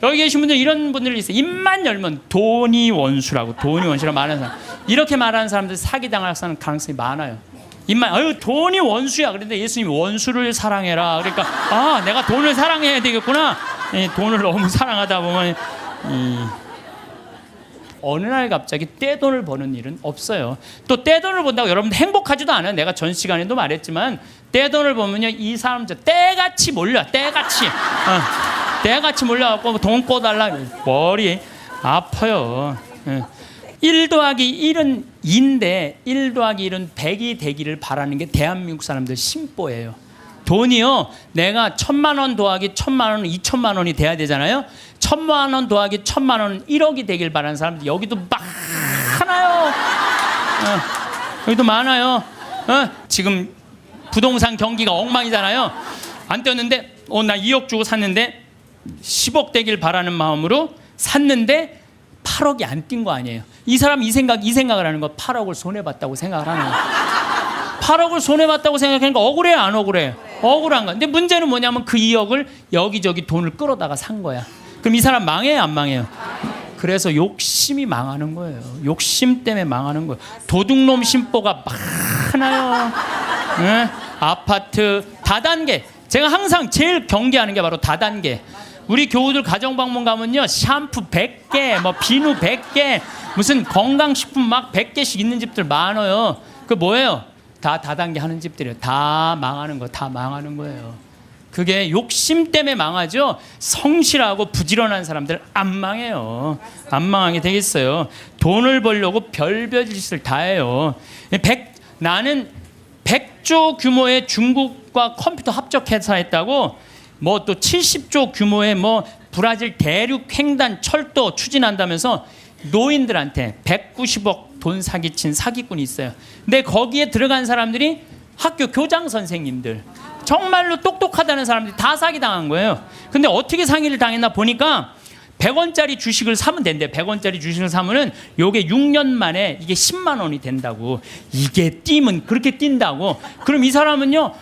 여기 계신 분들 이런 분들이 있어요. 입만 열면 돈이 원수라고 말하는 사람. 이렇게 말하는 사람들 사기당할 가능성이 많아요. 입만 아유 돈이 원수야. 그런데 예수님이 원수를 사랑해라. 그러니까 아 내가 돈을 사랑해야 되겠구나. 돈을 너무 사랑하다 보면 어느 날 갑자기 떼돈을 버는 일은 없어요. 또 떼돈을 번다고 여러분들 행복하지도 않아요. 내가 전 시간에도 말했지만 떼돈을 보면요 이 사람들 떼같이 몰려. 떼같이 몰려갖고 돈 꿔달라. 머리 아파요. 1 더하기 1은 2인데 1 더하기 1은 100이 되기를 바라는 게 대한민국 사람들 심보예요. 돈이요 내가 1,000만 원 더하기 1,000만 원은 2,000만 원이 돼야 되잖아요. 1,000만 원 더하기 1,000만 원은 1억이 되길 바라는 사람들 여기도 많아요. 여기도 많아요. 지금 부동산 경기가 엉망이잖아요. 안 떴는데 나 2억 주고 샀는데 10억 되길 바라는 마음으로 샀는데 8억이 안 뛴 거 아니에요. 이 사람 이 생각을 하는 거 8억을 손해봤다고 생각을 하는 거예요. 8억을 손해봤다고 생각하니까 억울해요 안 억울해요? 억울한 거야. 근데 문제는 뭐냐면 그 2억을 여기저기 돈을 끌어다가 산 거야. 그럼 이 사람 망해요 안 망해요? 그래서 욕심이 망하는 거예요. 욕심 때문에 망하는 거예요. 도둑놈 심보가 많아요. 아파트 다단계. 제가 항상 제일 경계하는 게 바로 다단계. 우리 교우들 가정방문 가면요 샴푸 100개 뭐 비누 100개 무슨 건강식품 막 100개씩 있는 집들 많아요. 그 뭐예요? 다 다단계 하는 집들이에요. 다 망하는 거예요. 그게 욕심 때문에 망하죠. 성실하고 부지런한 사람들 안 망해요. 안 망하게 되겠어요. 돈을 벌려고 별별 짓을 다 해요. 나는 100조 규모의 중국과 컴퓨터 합작 회사 했다고 뭐 또 70조 규모의 뭐 브라질 대륙 횡단 철도 추진한다면서 노인들한테 190억 돈 사기친 사기꾼이 있어요. 근데 거기에 들어간 사람들이 학교 교장 선생님들 정말로 똑똑하다는 사람들이 다 사기당한 거예요. 근데 어떻게 상의를 당했나 보니까 100원짜리 주식을 사면 된대. 100원짜리 주식을 사면은 요게 6년 만에 이게 10만 원이 된다고. 이게 뛰면 그렇게 뛴다고. 그럼 이 사람은요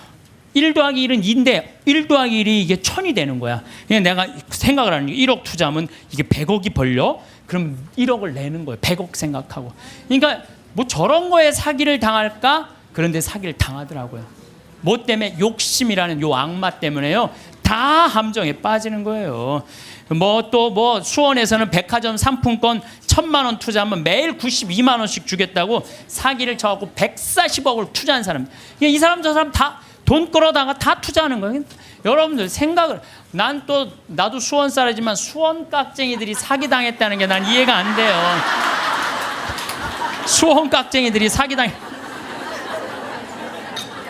1 더하기 1은 2인데 1 더하기 1이 이게 1000이 되는 거야. 그냥 내가 생각을 하는 게 1억 투자하면 이게 100억이 벌려? 그럼 1억을 내는 거예요. 100억 생각하고. 그러니까 뭐 저런 거에 사기를 당할까? 그런데 사기를 당하더라고요. 뭐 때문에? 욕심이라는 요 악마 때문에요. 다 함정에 빠지는 거예요. 뭐 수원에서는 백화점 상품권 1,000만 원 투자하면 매일 92만 원씩 주겠다고 사기를 쳐갖고 140억을 투자한 사람. 이 사람 저 사람 다 돈 끌어다가 다 투자하는 거예요. 여러분들 생각을 나도 수원 사람이지만 수원 깍쟁이들이 사기당했다는 게 난 이해가 안 돼요. 수원 깍쟁이들이 사기당해.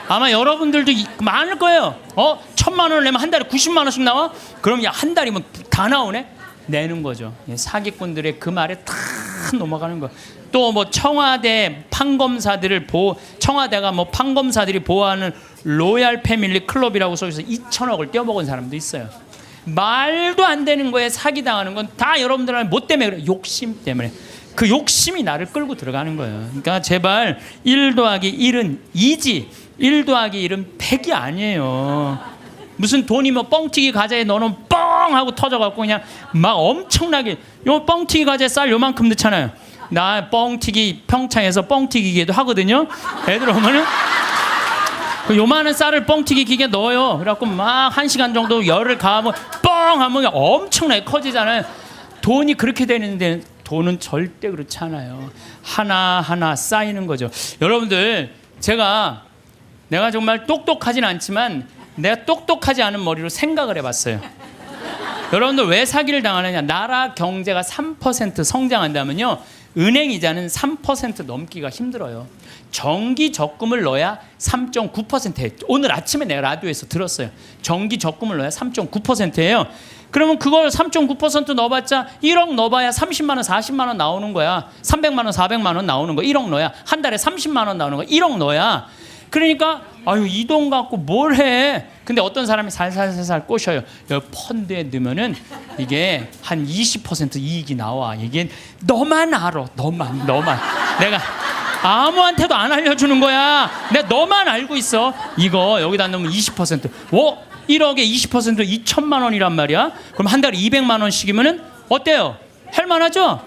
아마 여러분들도 많을 거예요. 1,000만 원을 내면 한 달에 90만 원씩 나와? 그럼 야 한 달이면 다 나오네? 내는 거죠. 사기꾼들의 그 말에 다 넘어가는 거. 또 뭐 청와대 판검사들을 청와대가 뭐 판검사들이 보호하는 로얄 패밀리 클럽이라고 써있어서 2천억을 떼어먹은 사람도 있어요. 말도 안 되는 거에 사기당하는 건 다 여러분들은 뭐 때문에 그래요? 욕심 때문에. 그 욕심이 나를 끌고 들어가는 거예요. 그러니까 제발 1 더하기 1은 2지 1 더하기 1은 100이 아니에요. 무슨 돈이 뭐 뻥튀기 과자에 넣어놓으면 뻥 하고 터져갖고 그냥 막 엄청나게 요 뻥튀기 과자에 쌀 요만큼 넣잖아요. 나 뻥튀기 평창에서 뻥튀기 기계도 하거든요. 애들 오면은 그 요만한 쌀을 뻥튀기 기계에 넣어요. 그래갖고 막 1시간 정도 열을 가하면 뻥 하면 엄청나게 커지잖아요. 돈이 그렇게 되는데 돈은 절대 그렇지 않아요. 하나하나 쌓이는 거죠. 여러분들 내가 정말 똑똑하진 않지만 내가 똑똑하지 않은 머리로 생각을 해봤어요. 여러분들 왜 사기를 당하느냐. 나라 경제가 3% 성장한다면요 은행 이자는 3% 넘기가 힘들어요. 정기 적금을 넣어야 3.9%예요. 오늘 아침에 내가 라디오에서 들었어요. 정기 적금을 넣어야 3.9%예요. 그러면 그걸 3.9% 넣어봤자 1억 넣어봐야 30만 원, 40만 원 나오는 거야. 300만 원, 400만 원 나오는 거야. 1억 넣어야 한 달에 30만 원 나오는 거야. 1억 넣어야. 그러니까 이 돈 갖고 뭘 해? 근데 어떤 사람이 살살살살 꼬셔요. 여기 펀드에 넣으면은 이게 한 20% 이익이 나와. 이게 너만 알아. 너만. 내가 아무한테도 안 알려주는 거야. 내가 너만 알고 있어. 이거 여기다 넣으면 20%. 1억에 20% 2천만 원이란 말이야. 그럼 한 달에 200만 원씩이면은 어때요? 할만하죠?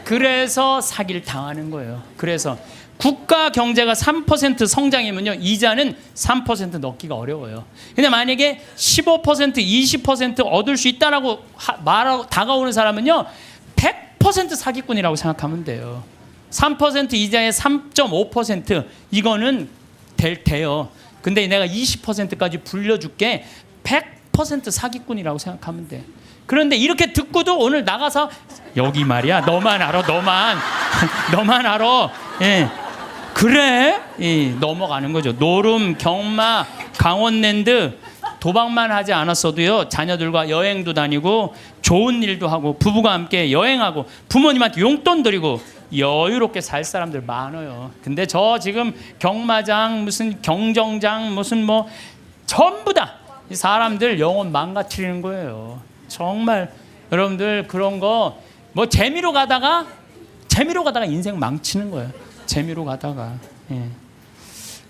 그래서 사기를 당하는 거예요. 그래서 국가 경제가 3% 성장이면요, 이자는 3% 넣기가 어려워요. 근데 만약에 15%, 20% 얻을 수 있다라고 말하고 다가오는 사람은요, 100% 사기꾼이라고 생각하면 돼요. 3% 이자에 3.5% 이거는 돼요. 근데 내가 20%까지 불려줄게. 100% 사기꾼이라고 생각하면 돼. 그런데 이렇게 듣고도 오늘 나가서 여기 말이야, 너만 알아, 너만 알아. 예. 그래? 예, 넘어가는 거죠. 노름, 경마, 강원랜드 도박만 하지 않았어도요, 자녀들과 여행도 다니고 좋은 일도 하고 부부가 함께 여행하고 부모님한테 용돈 드리고 여유롭게 살 사람들 많아요. 근데 저 지금 경마장, 무슨 경정장, 무슨 뭐 전부 다 이 사람들 영혼 망가뜨리는 거예요. 정말 여러분들 그런 거 뭐 재미로 가다가 인생 망치는 거예요. 재미로 가다가. 예.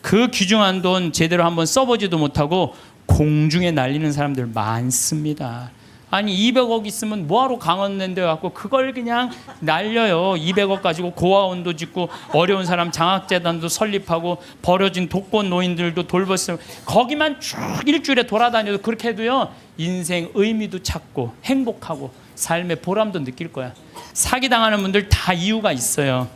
그 귀중한 돈 제대로 한번 써보지도 못하고 공중에 날리는 사람들 많습니다. 아니 200억 있으면 뭐하러 강원랜드 갖고 그걸 그냥 날려요. 200억 가지고 고아원도 짓고 어려운 사람 장학재단도 설립하고 버려진 독거 노인들도 돌봤어요. 거기만 쭉 일주일에 돌아다녀도 그렇게 해도요, 인생 의미도 찾고 행복하고 삶의 보람도 느낄 거야. 사기당하는 분들 다 이유가 있어요.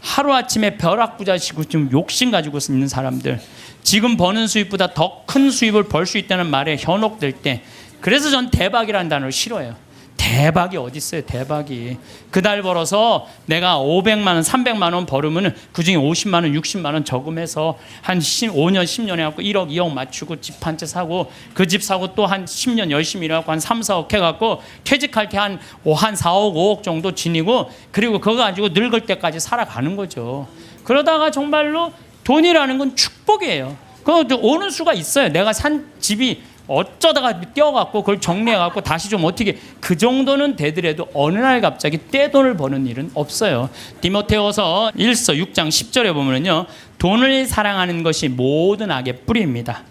하루아침에 벼락부자시고 좀 욕심 가지고 있는 사람들, 지금 버는 수입보다 더 큰 수입을 벌 수 있다는 말에 현혹될 때, 그래서 전 대박이라는 단어를 싫어해요. 대박이 어디 있어요? 대박이. 그달 벌어서 내가 500만 원, 300만 원 벌으면 그중에 50만 원, 60만 원 저금해서 한 5년, 10년 해갖고 1억, 2억 맞추고 집 한 채 사고 그 집 사고 또 한 10년 열심히 일해갖고 한 3, 4억 해갖고 퇴직할 때 한 4억, 5억 정도 지니고 그리고 그거 가지고 늙을 때까지 살아가는 거죠. 그러다가 정말로 돈이라는 건 축복이에요. 그거 오는 수가 있어요. 내가 산 집이 어쩌다가 떼어갖고 그걸 정리해갖고 다시 좀 어떻게 그 정도는 되더라도 어느 날 갑자기 떼돈을 버는 일은 없어요. 디모데후서 1서 6장 10절에 보면요, 돈을 사랑하는 것이 모든 악의 뿌리입니다.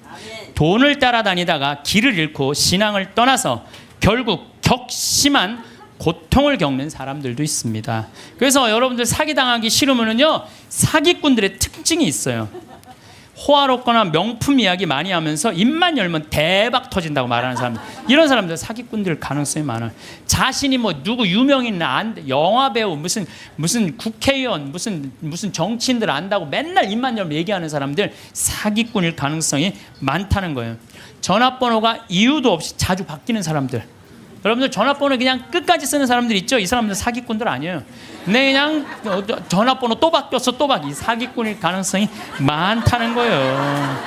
돈을 따라다니다가 길을 잃고 신앙을 떠나서 결국 격심한 고통을 겪는 사람들도 있습니다. 그래서 여러분들 사기당하기 싫으면요, 사기꾼들의 특징이 있어요. 호화롭거나 명품 이야기 많이 하면서 입만 열면 대박 터진다고 말하는 사람들, 이런 사람들 사기꾼들 가능성이 많아요. 자신이 뭐 누구 유명인 영화 배우, 무슨 국회의원, 무슨 정치인들 안다고 맨날 입만 열면 얘기하는 사람들 사기꾼일 가능성이 많다는 거예요. 전화번호가 이유도 없이 자주 바뀌는 사람들, 여러분들 전화번호 그냥 끝까지 쓰는 사람들 있죠? 이 사람들 사기꾼들 아니에요. 근데 그냥 전화번호 또 바뀌었어, 또 바뀌. 사기꾼일 가능성이 많다는 거예요.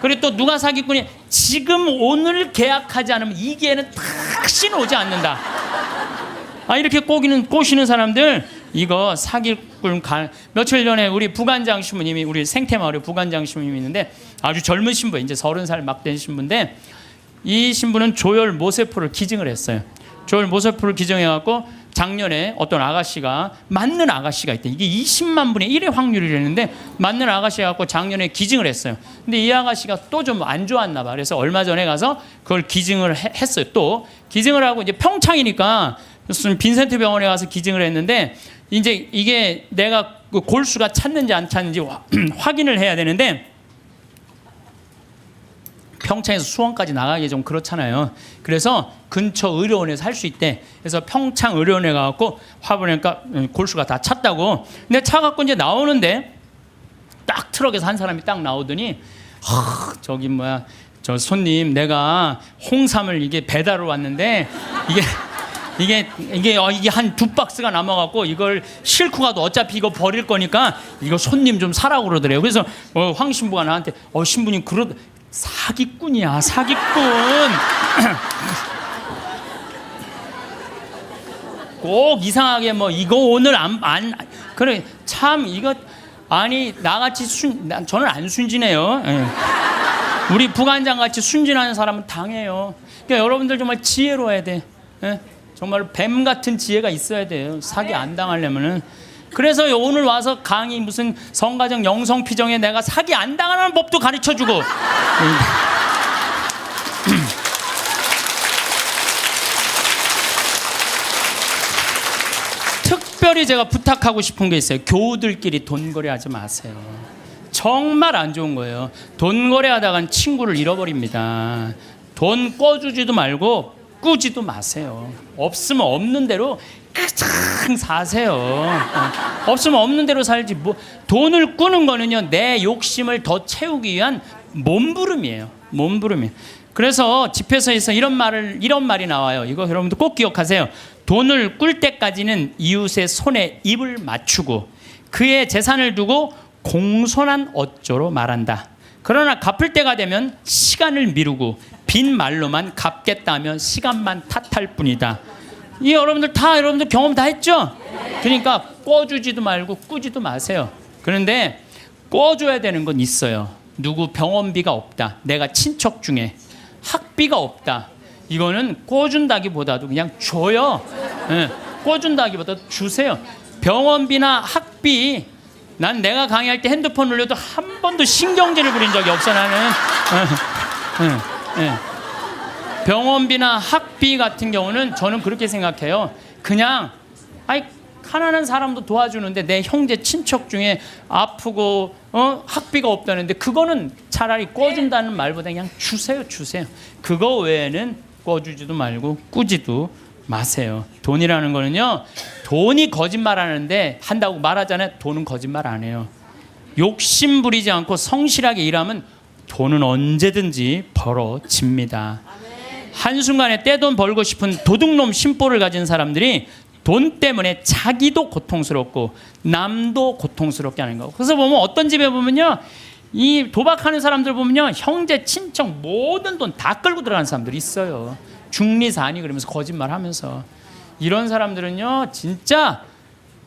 그리고 또 누가 사기꾼이 지금 오늘 계약하지 않으면 이 기회는 다시 오지 않는다. 이렇게 꼬시는 사람들, 이거 사기꾼. 며칠 전에 우리 부관장 신부님이, 우리 생태마을에 부관장 신부님이 있는데 아주 젊은 신부, 이제 30살 막 된 신부인데, 이 신부는 조혈 모세포를 기증을 했어요. 조혈 모세포를 기증해갖고 작년에 어떤 아가씨가, 맞는 아가씨가 있대. 이게 20만 분의 1의 확률이라는데 맞는 아가씨가 갖고 작년에 기증을 했어요. 근데 이 아가씨가 또 좀 안 좋았나 봐. 그래서 얼마 전에 가서 그걸 기증을 했어요. 또 기증을 하고 이제 평창이니까 무슨 빈센트 병원에 가서 기증을 했는데, 이제 이게 내가 그 골수가 찼는지 안 찼는지 확인을 해야 되는데, 평창에서 수원까지 나가기 좀 그렇잖아요. 그래서 근처 의료원에서 할 수 있대. 그래서 평창 의료원에 가갖고 화보니까 골수가 다 찼다고. 근데 차 갖고 이제 나오는데 딱 트럭에서 한 사람이 딱 나오더니, 저기 뭐야, 저 손님, 내가 홍삼을 이게 배달을 왔는데 이게 한 2박스가 남아갖고 이걸 싣고 가도 어차피 이거 버릴 거니까 이거 손님 좀 사라고 그러더래요. 그래서 황 신부가 나한테, 신부님 사기꾼이야, 사기꾼. 꼭 이상하게 뭐 이거 오늘 그래, 참 이거 아니, 나같이 저는 안 순진해요. 예. 우리 부관장 같이 순진한 사람은 당해요. 그러니까 여러분들 정말 지혜로워야 돼. 예? 정말 뱀 같은 지혜가 있어야 돼요. 사기 안 당하려면은. 그래서 오늘 와서 강의 무슨 성가정 영성피정에 내가 사기 안 당하는 법도 가르쳐주고 특별히 제가 부탁하고 싶은 게 있어요. 교우들끼리 돈거래하지 마세요. 정말 안 좋은 거예요. 돈거래하다간 친구를 잃어버립니다. 돈 꿔주지도 말고 꾸지도 마세요. 없으면 없는 대로 그냥 사세요. 없으면 없는 대로 살지. 뭐 돈을 꾸는 거는요, 내 욕심을 더 채우기 위한 몸부림이에요. 몸부림이에요. 그래서 집회서에서 이런 말이 나와요. 이거 여러분들 꼭 기억하세요. 돈을 꿀 때까지는 이웃의 손에 입을 맞추고 그의 재산을 두고 공손한 어조로 말한다. 그러나 갚을 때가 되면 시간을 미루고 빈 말로만 갚겠다 하면 시간만 탓할 뿐이다. 이 여러분들 경험 다 했죠? 그러니까 꿔주지도 말고 꾸지도 마세요. 그런데 꿔줘야 되는 건 있어요. 누구 병원비가 없다. 내가 친척 중에 학비가 없다. 이거는 꿔준다기보다도 그냥 줘요. 네, 꿔준다기보다 주세요. 병원비나 학비, 난 내가 강의할 때 핸드폰 울려도 한 번도 신경질을 부린 적이 없어 나는. 병원비나 학비 같은 경우는 저는 그렇게 생각해요. 그냥 가난한 사람도 도와주는데 내 형제 친척 중에 아프고 학비가 없다는데 그거는 차라리 꿔준다는 말보다 그냥 주세요. 그거 외에는 꿔주지도 말고 꾸지도 마세요. 돈이라는 거는요, 돈이 거짓말하는데 한다고 말하잖아요. 돈은 거짓말 안 해요. 욕심 부리지 않고 성실하게 일하면 돈은 언제든지 벌어집니다. 한순간에 떼돈 벌고 싶은 도둑놈 심보를 가진 사람들이 돈 때문에 자기도 고통스럽고 남도 고통스럽게 하는 거. 그래서 보면 어떤 집에 보면요, 이 도박하는 사람들 보면요, 형제 친척 모든 돈 다 끌고 들어가는 사람들이 있어요. 중리사니 그러면서 거짓말하면서. 이런 사람들은요 진짜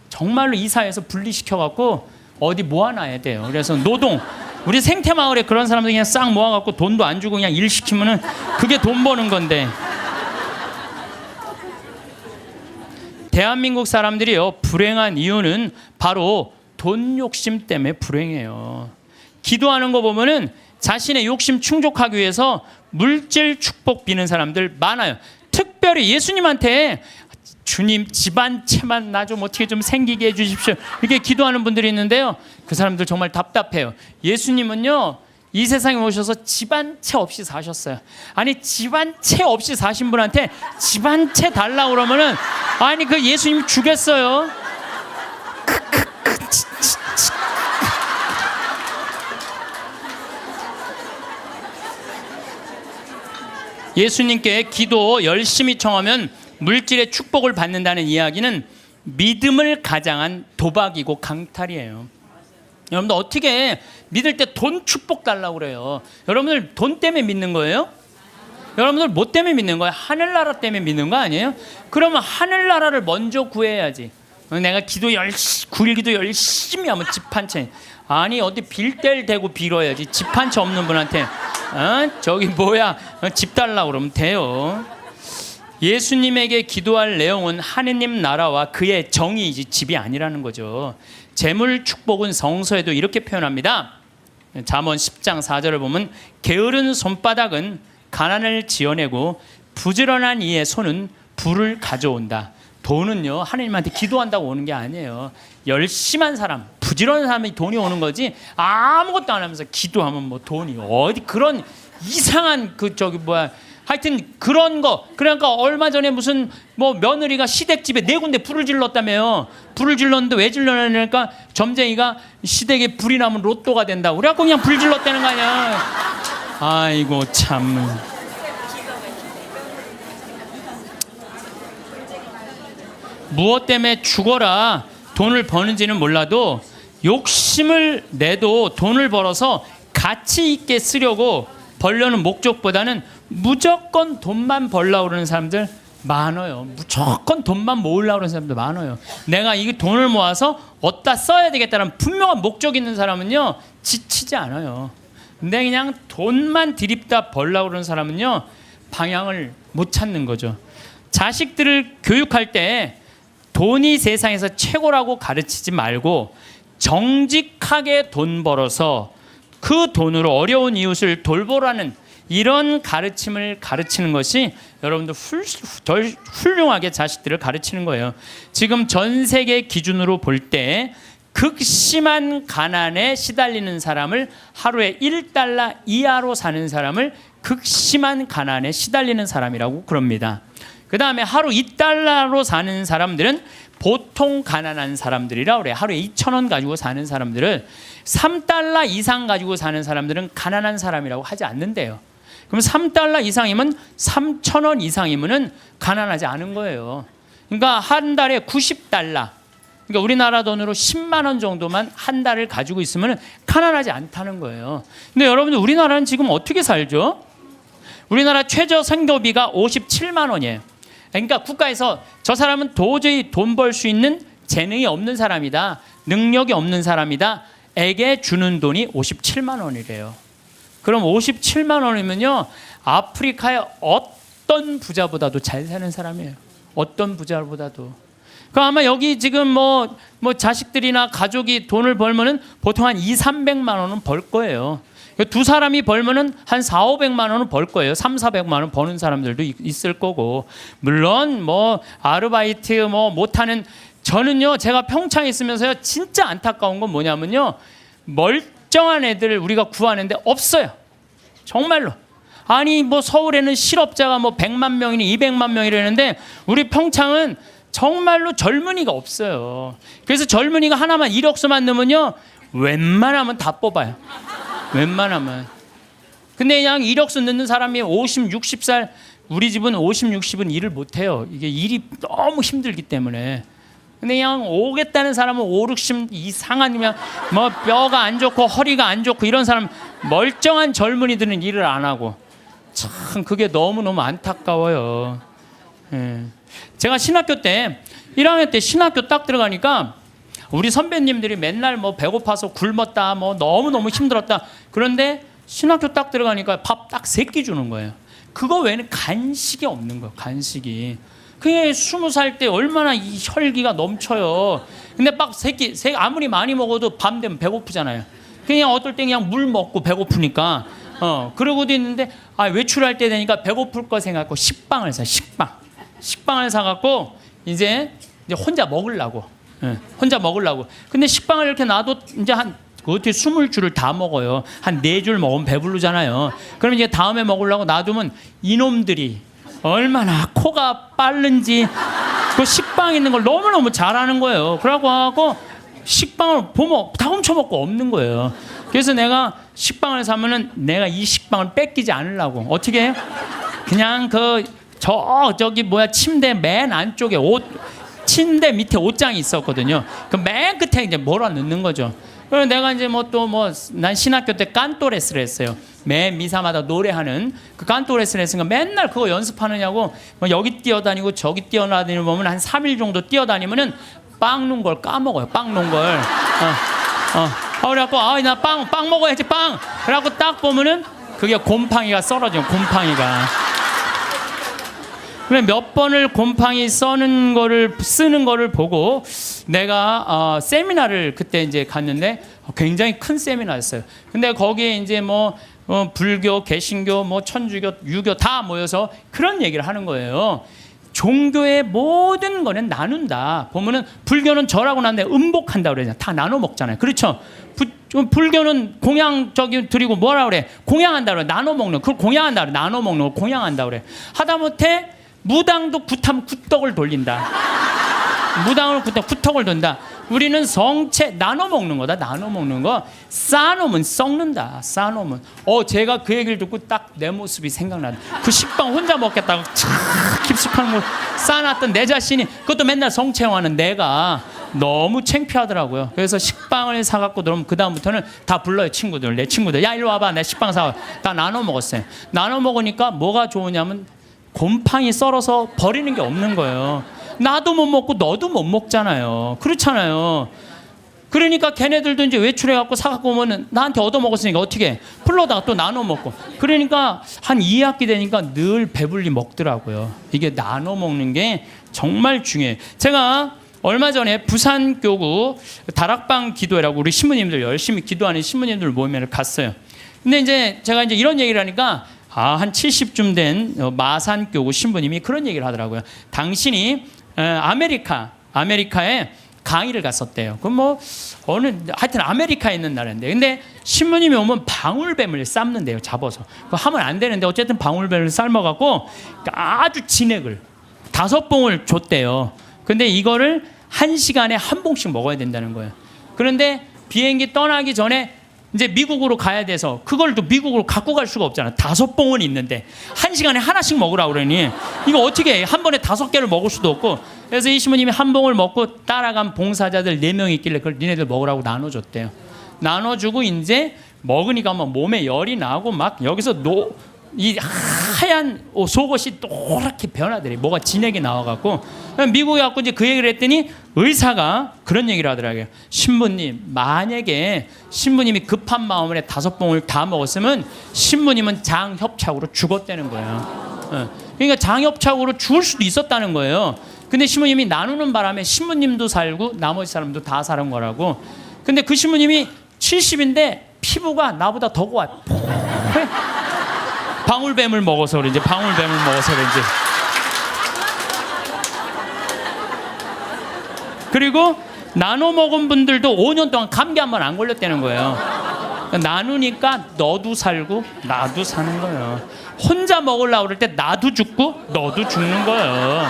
정말로 이 사회에서 분리시켜갖고 어디 모아놔야 돼요. 그래서 노동, 우리 생태마을에 그런 사람들 그냥 싹 모아갖고 돈도 안 주고 그냥 일 시키면은 그게 돈 버는 건데. 대한민국 사람들이요 불행한 이유는 바로 돈 욕심 때문에 불행해요. 기도하는 거 보면은 자신의 욕심 충족하기 위해서 물질 축복 비는 사람들 많아요. 특별히 예수님한테 주님 집안채만 나 좀 어떻게 좀 생기게 해주십시오 이렇게 기도하는 분들이 있는데요, 그 사람들 정말 답답해요. 예수님은요 이 세상에 오셔서 집안채 없이 사셨어요. 아니 집안채 없이 사신 분한테 집안채 달라고 그러면은 아니 그 예수님 주겠어요? 예수님께 기도 열심히 청하면 물질의 축복을 받는다는 이야기는 믿음을 가장한 도박이고 강탈이에요. 여러분들 어떻게 믿을 때 돈 축복 달라고 그래요? 여러분들 돈 때문에 믿는 거예요? 여러분들 뭐 때문에 믿는 거예요? 하늘나라 때문에 믿는 거 아니에요? 그러면 하늘나라를 먼저 구해야지. 내가 굴기도 열심히 하면 집 한 채. 아니 어디 빌 때를 대고 빌어야지. 집 한 채 없는 분한테 저기 뭐야 집 달라고 그러면 돼요. 예수님에게 기도할 내용은 하느님 나라와 그의 정의이지 집이 아니라는 거죠. 재물 축복은 성서에도 이렇게 표현합니다. 잠언 10장 4절을 보면 게으른 손바닥은 가난을 지어내고 부지런한 이의 손은 부를 가져온다. 돈은요 하나님한테 기도한다고 오는 게 아니에요. 열심한 사람, 부지런한 사람이 돈이 오는 거지 아무것도 안 하면서 기도하면 뭐 돈이 어디 그런 이상한 하여튼 그런 거. 그러니까 얼마 전에 무슨 뭐 며느리가 시댁집에 4군데 불을 질렀다며요. 불을 질렀는데 왜 질렀냐니까 점쟁이가 시댁에 불이 나면 로또가 된다고 그래갖고 그냥 불 질렀다는 거 아니야. 아이고 참. 무엇 때문에 죽어라 돈을 버는지는 몰라도 욕심을 내도 돈을 벌어서 가치 있게 쓰려고 벌려는 목적보다는 무조건 돈만 벌려고 그러는 사람들 많아요. 무조건 돈만 모으려고 그러는 사람들 많아요. 내가 이 돈을 모아서 어디다 써야 되겠다는 분명한 목적 있는 사람은요 지치지 않아요. 근데 그냥 돈만 들이다 벌려고 그러는 사람은요 방향을 못 찾는 거죠. 자식들을 교육할 때 돈이 세상에서 최고라고 가르치지 말고 정직하게 돈 벌어서 그 돈으로 어려운 이웃을 돌보라는 이런 가르침을 가르치는 것이 여러분들 덜 훌륭하게 자식들을 가르치는 거예요. 지금 전 세계 기준으로 볼 때 극심한 가난에 시달리는 사람을, 하루에 1달러 이하로 사는 사람을 극심한 가난에 시달리는 사람이라고 그럽니다. 그 다음에 하루 2달러로 사는 사람들은 보통 가난한 사람들이라 그래요. 하루에 2,000원 가지고 사는 사람들을, 3달러 이상 가지고 사는 사람들은 가난한 사람이라고 하지 않는데요. 그럼 3달러 이상이면 3,000원 이상이면은 가난하지 않은 거예요. 그러니까 한 달에 90달러, 그러니까 우리나라 돈으로 10만 원 정도만 한 달을 가지고 있으면 가난하지 않다는 거예요. 근데 여러분들 우리나라는 지금 어떻게 살죠? 우리나라 최저 생계비가 57만 원이에요. 그러니까 국가에서 저 사람은 도저히 돈 벌 수 있는 재능이 없는 사람이다, 능력이 없는 사람이다 에게 주는 돈이 57만 원이래요. 그럼 57만 원이면요, 아프리카의 어떤 부자보다도 잘 사는 사람이에요. 어떤 부자보다도. 그럼 아마 여기 지금 뭐 자식들이나 가족이 돈을 벌면은 보통 한 200~300만 원은 벌 거예요. 두 사람이 벌면은 한 400~500만 원은 벌 거예요. 300~400만 원 버는 사람들도 있을 거고. 물론 뭐 아르바이트 뭐 못하는, 저는요 제가 평창에 있으면서요 진짜 안타까운 건 뭐냐면요, 멀쩡한 애들 우리가 구하는데 없어요. 정말로. 아니 뭐 서울에는 실업자가 뭐 100만 명이니 200만 명이라는데 우리 평창은 정말로 젊은이가 없어요. 그래서 젊은이가 하나만 이력서만 넣으면요 웬만하면 다 뽑아요. 웬만하면. 근데 그냥 이력서 넣는 사람이 50, 60살, 우리 집은 50, 60은 일을 못해요. 이게 일이 너무 힘들기 때문에. 근데 그냥 오겠다는 사람은 5, 60 이상한, 그냥 뭐 뼈가 안 좋고 허리가 안 좋고 이런 사람, 멀쩡한 젊은이들은 일을 안 하고. 참 그게 너무너무 안타까워요. 예. 제가 신학교 때 1학년 때 신학교 딱 들어가니까 우리 선배님들이 맨날 뭐 배고파서 굶었다, 뭐 너무너무 힘들었다. 그런데 신학교 딱 들어가니까 밥 딱 3끼 주는 거예요. 그거 외에는 간식이 없는 거예요. 간식이. 그게 20살 때 얼마나 이 혈기가 넘쳐요. 근데 밥 3끼, 아무리 많이 먹어도 밤 되면 배고프잖아요. 그냥 어떨 때 그냥 물 먹고 배고프니까 그러고도 있는데, 외출할 때 되니까 배고플 거 생각하고 식빵을 사. 식빵을 사갖고 이제 혼자 먹으려고. 혼자 먹으려고. 근데 식빵을 이렇게 놔도 이제 어떻게 20줄을 다 먹어요. 한 4줄 먹으면 배부르잖아요. 그럼 이제 다음에 먹으려고 놔두면 이놈들이 얼마나 코가 빠른지 그 식빵 있는 걸 너무너무 잘하는 거예요. 그러고 하고 식빵을 보면 다 훔쳐먹고 없는 거예요. 그래서 내가 식빵을 사면은 내가 이 식빵을 뺏기지 않으려고 어떻게 해요? 그냥 저기 침대 맨 안쪽에 침대 밑에 옷장이 있었거든요. 그 맨 끝에 이제 몰아 넣는 거죠. 그래서 내가 이제 난 신학교 때 깐또레스를 했어요. 매 미사마다 노래하는 그 깐또레스를 했으니까 맨날 그거 연습하느냐고 여기 뛰어다니고 저기 뛰어다니고 보면 한 3일 정도 뛰어다니면은 빵 놓은 걸 까먹어요. 빵 놓은 걸. 그래갖고 나 빵 먹어야지 빵. 그래갖고 딱 보면은 그게 곰팡이가 썰어져요. 곰팡이가. 몇 번을 곰팡이 쓰는 거를 보고 내가 세미나를 그때 이제 갔는데 굉장히 큰 세미나였어요. 근데 거기에 이제 불교, 개신교, 천주교, 유교 다 모여서 그런 얘기를 하는 거예요. 종교의 모든 거는 나눈다. 보면은 불교는 절하고 난 다음에 음복한다 그러잖아요. 다 나눠 먹잖아요. 그렇죠? 불교는 공양 드리고 뭐라 그래? 공양한다 그래. 나눠 먹는. 그걸 공양한다 그래. 나눠 먹는 걸 공양한다 그래. 하다못해 무당도 굿하면 굿떡을 돌린다. 무당으로 굿떡을 돈다. 우리는 성체 나눠 먹는 거다. 나눠 먹는 거. 쌓아놓으면 썩는다. 쌓아놓으면. 제가 그 얘기를 듣고 딱 내 모습이 생각나다. 그 식빵 혼자 먹겠다고 참 깊숙한 걸 쌓아놨던 내 자신이, 그것도 맨날 성체화하는 내가 너무 창피하더라고요. 그래서 식빵을 사갖고 그럼 그 다음부터는 다 불러요. 친구들. 내 친구들. 야 일로 와봐. 내 식빵 사와. 다 나눠 먹었어요. 나눠 먹으니까 뭐가 좋으냐면 곰팡이 썰어서 버리는 게 없는 거예요. 나도 못 먹고 너도 못 먹잖아요. 그렇잖아요. 그러니까 걔네들도 이제 외출해갖고 사갖고 오면 나한테 얻어먹었으니까 어떻게 해? 풀러다가 또 나눠 먹고. 그러니까 한 2학기 되니까 늘 배불리 먹더라고요. 이게 나눠 먹는 게 정말 중요해요. 제가 얼마 전에 부산교구 다락방 기도회라고 우리 신부님들 열심히 기도하는 신부님들 모임을 갔어요. 근데 이제 제가 이제 이런 얘기를 하니까 한 70쯤 된 마산교구 신부님이 그런 얘기를 하더라고요. 당신이 아메리카에 강의를 갔었대요. 그럼 뭐 하여튼 아메리카에 있는 나라인데, 근데 신부님이 오면 방울뱀을 삶는데요, 잡아서. 그거 하면 안 되는데 어쨌든 방울뱀을 삶아갖고 아주 진액을 5봉을 줬대요. 근데 이거를 1시간에 한 봉씩 먹어야 된다는 거예요. 그런데 비행기 떠나기 전에 이제 미국으로 가야 돼서 그걸 또 미국으로 갖고 갈 수가 없잖아. 5봉은 있는데 1시간에 하나씩 먹으라 그러니 이거 어떻게 해? 한 번에 5개를 먹을 수도 없고. 그래서 이 신부님이 한 봉을 먹고 따라간 봉사자들 4명 있길래 그걸 니네들 먹으라고 나눠줬대요. 나눠주고 이제 먹으니까 막 몸에 열이 나고 막 여기서 이 하얀 속옷이 노랗게 변하더래. 뭐가 진액이 나와갖고 미국에 갖고 이제 그 얘기를 했더니 의사가 그런 얘기를 하더라고요. 신부님, 만약에 신부님이 급한 마음에 5봉을 다 먹었으면 신부님은 장협착으로 죽었다는 거예요. 그러니까 장협착으로 죽을 수도 있었다는 거예요. 근데 신부님이 나누는 바람에 신부님도 살고 나머지 사람도 다 사는 거라고. 근데 그 신부님이 70인데 피부가 나보다 더 고와. 방울뱀을 먹어서 그런지 그리고 나눠 먹은 분들도 5년 동안 감기 한 번 안 걸렸다는 거예요. 나누니까 너도 살고 나도 사는 거예요. 혼자 먹으려고 그럴 때 나도 죽고 너도 죽는 거예요.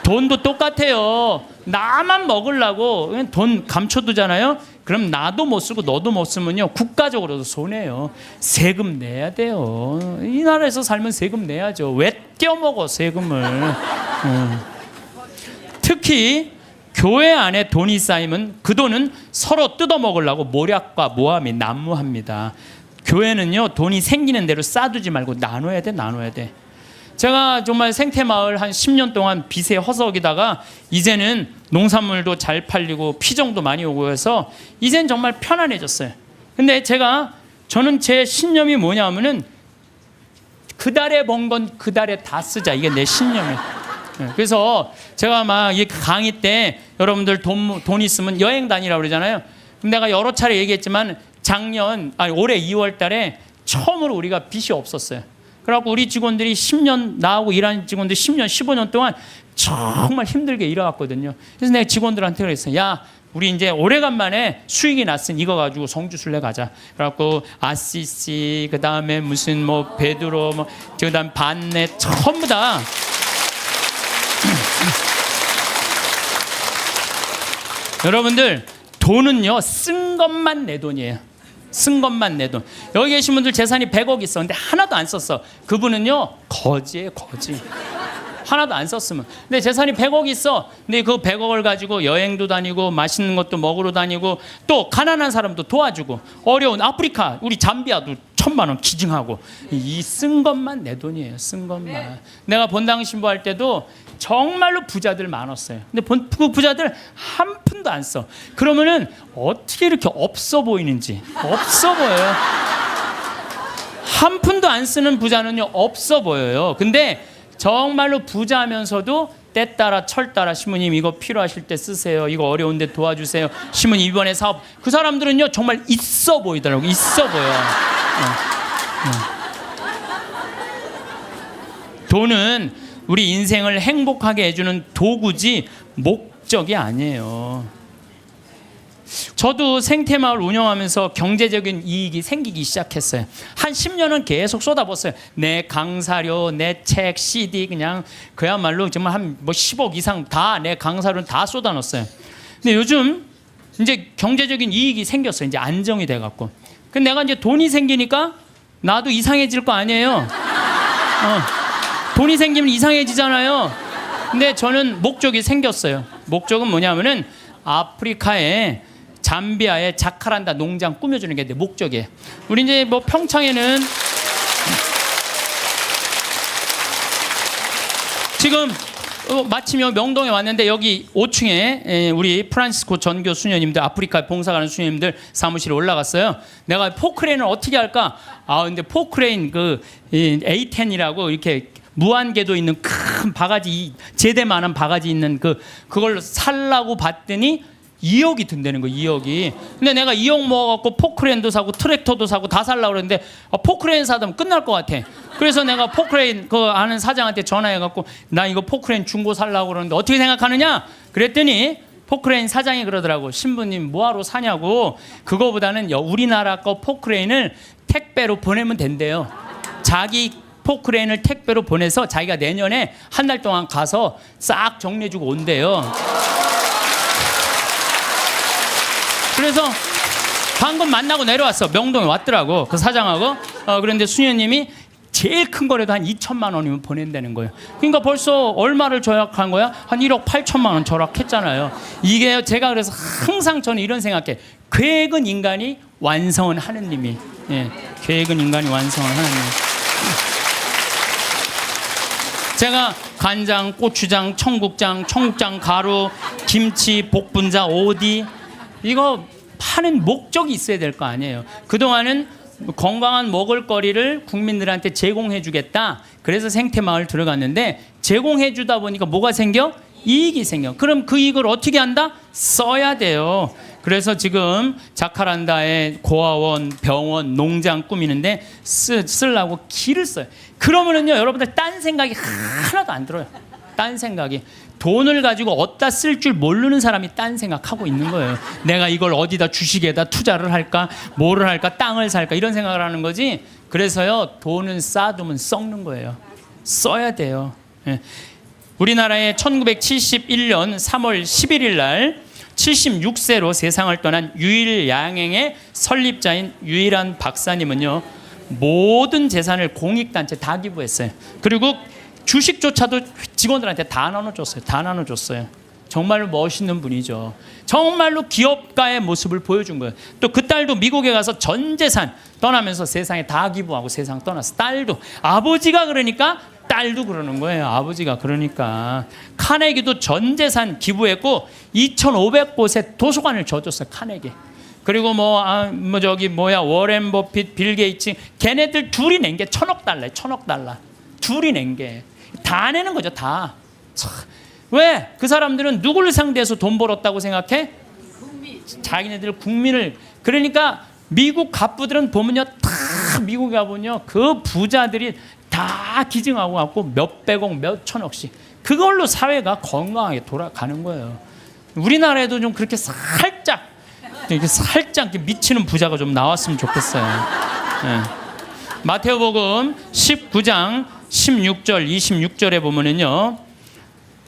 돈도 똑같아요. 나만 먹으려고 돈 감춰두잖아요. 그럼 나도 못 쓰고 너도 못 쓰면요, 국가적으로도 손해요. 세금 내야 돼요. 이 나라에서 살면 세금 내야죠. 왜 떼어먹어 세금을. 특히 교회 안에 돈이 쌓이면 그 돈은 서로 뜯어먹으려고 모략과 모함이 난무합니다. 교회는요, 돈이 생기는 대로 쌓아두지 말고 나눠야 돼. 제가 정말 생태마을 한 10년 동안 빚에 허덕이다가 이제는 농산물도 잘 팔리고 피정도 많이 오고 해서 이젠 정말 편안해졌어요. 근데 저는 제 신념이 뭐냐면은 그 달에 번 건 그 달에 다 쓰자. 이게 내 신념이에요. 그래서 제가 막 이 강의 때 여러분들 돈 있으면 여행 다니라고 그러잖아요. 내가 여러 차례 얘기했지만 올해 2월 달에 처음으로 우리가 빚이 없었어요. 그래갖고 우리 직원들이 10년, 나하고 일하는 직원들 10년, 15년 동안 정말 힘들게 일해왔거든요. 그래서 내가 직원들한테 그랬어요. 야, 우리 이제 오래간만에 수익이 났으니 이거 가지고 성주순례 가자. 그래갖고 아시시, 그 다음에 무슨 뭐 베드로, 그 다음 반내, 전부 다 여러분들 돈은요, 쓴 것만 내 돈이에요. 쓴 것만 내 돈. 여기 계신 분들 재산이 100억 있어. 근데 하나도 안 썼어. 그분은요, 거지예요, 거지. 하나도 안 썼으면. 근데 재산이 100억 있어. 근데 그 100억을 가지고 여행도 다니고 맛있는 것도 먹으러 다니고 또 가난한 사람도 도와주고 어려운 아프리카, 우리 잠비아도 1,000만 원 기증하고. 이 쓴 것만 내 돈이에요. 쓴 것만. 내가 본당 신부할 때도 정말로 부자들 많았어요. 근데 그 부자들 한 푼도 안 써. 그러면은 어떻게 이렇게 없어 보이는지. 없어 보여요. 한 푼도 안 쓰는 부자는요, 없어 보여요. 근데 정말로 부자면서도 때 따라 철 따라 신부님 이거 필요하실 때 쓰세요. 이거 어려운데 도와주세요. 신부님 이번에 사업. 그 사람들은요, 정말 있어 보이더라고요. 있어 보여. 돈은 우리 인생을 행복하게 해주는 도구지 목적이 아니에요. 저도 생태마을 운영하면서 경제적인 이익이 생기기 시작했어요. 한 10년은 계속 쏟아붓었어요. 내 강사료, 내 책, CD 그냥 그야말로 정말 한 10억 이상 다 내 강사료는 다 쏟아넣었어요. 근데 요즘 이제 경제적인 이익이 생겼어요. 이제 안정이 돼갖고. 근데 내가 이제 돈이 생기니까 나도 이상해질 거 아니에요. 돈이 생기면 이상해지잖아요. 근데 저는 목적이 생겼어요. 목적은 뭐냐면은 아프리카에 잠비아에 자카란다 농장 꾸며주는 게 내 목적이에요. 우리 이제 뭐 평창에는 지금 마침 명동에 왔는데 여기 5층에 우리 프란시스코 전교 수녀님들, 아프리카 봉사 가는 수녀님들 사무실에 올라갔어요. 내가 포크레인을 어떻게 할까? 근데 포크레인 그 A10이라고 이렇게 무한궤도 있는 큰 바가지, 제대만한 바가지 있는 그걸 살라고 봤더니 2억이 든다는 거, 2억이. 근데 내가 2억 모아갖고 포크레인도 사고 트랙터도 사고 다 살라고 그랬는데 포크레인 사면 끝날 것 같아. 그래서 내가 포크레인 그 아는 사장한테 전화해갖고 나 이거 포크레인 중고 살라고 그러는데 어떻게 생각하느냐? 그랬더니 포크레인 사장이 그러더라고. 신부님 뭐하러 사냐고. 그거보다는 우리나라 거 포크레인을 택배로 보내면 된대요. 자기 포크레인을 택배로 보내서 자기가 내년에 한 달 동안 가서 싹 정리해주고 온대요. 그래서 방금 만나고 내려왔어. 명동에 왔더라고. 그 사장하고. 그런데 수녀님이 제일 큰 거라도 한 2천만 원이면 보낸다는 거예요. 그러니까 벌써 얼마를 절약한 거야? 한 1억 8천만 원 절약했잖아요. 이게 제가 그래서 항상 저는 이런 생각해. 계획은 인간이 완성은 하느님이. 예, 계획은 인간이 완성은 하느님. 제가 간장, 고추장, 청국장, 가루, 김치, 복분자, 오디 이거 파는 목적이 있어야 될 거 아니에요. 그동안은 건강한 먹을거리를 국민들한테 제공해 주겠다. 그래서 생태마을 들어갔는데 제공해 주다 보니까 뭐가 생겨? 이익이 생겨. 그럼 그 이익을 어떻게 한다? 써야 돼요. 그래서 지금 자카란다에 고아원, 병원, 농장 꾸미는데 쓰려고 길을 써요. 그러면은요, 여러분들 딴 생각이 하나도 안 들어요. 딴 생각이. 돈을 가지고 어디다 쓸 줄 모르는 사람이 딴 생각하고 있는 거예요. 내가 이걸 어디다 주식에다 투자를 할까, 뭐를 할까, 땅을 살까 이런 생각을 하는 거지. 그래서요, 돈은 쌓아두면 썩는 거예요. 써야 돼요. 예. 우리나라에 1971년 3월 11일 날 76세로 세상을 떠난 유일양행의 설립자인 유일한 박사님은요, 모든 재산을 공익단체 다 기부했어요. 그리고 주식조차도 직원들한테 다 나눠줬어요. 다 나눠줬어요. 정말로 멋있는 분이죠. 정말로 기업가의 모습을 보여준 거예요. 또 그 딸도 미국에 가서 전 재산 떠나면서 세상에 다 기부하고 세상 떠났어. 딸도. 아버지가 그러니까 딸도 그러는 거예요. 아버지가 그러니까. 카네기도 전 재산 기부했고 2,500곳에 도서관을 져줬어요. 카네기. 그리고 워렌 버핏, 빌 게이츠 걔네들 둘이 낸 게 1,000억 달러예요. 1,000억 달러. 둘이 낸 게. 다 내는 거죠. 다. 왜? 그 사람들은 누구를 상대해서 돈 벌었다고 생각해? 자기네들 국민을. 그러니까 미국 갑부들은 보면요, 다 미국에 가보면요, 그 부자들이 다 기증하고 갖고 몇백억, 몇천억씩. 그걸로 사회가 건강하게 돌아가는 거예요. 우리나라에도 좀 그렇게 살짝 미치는 부자가 좀 나왔으면 좋겠어요. 네. 마태복음 19장 16절, 26절에 보면은요,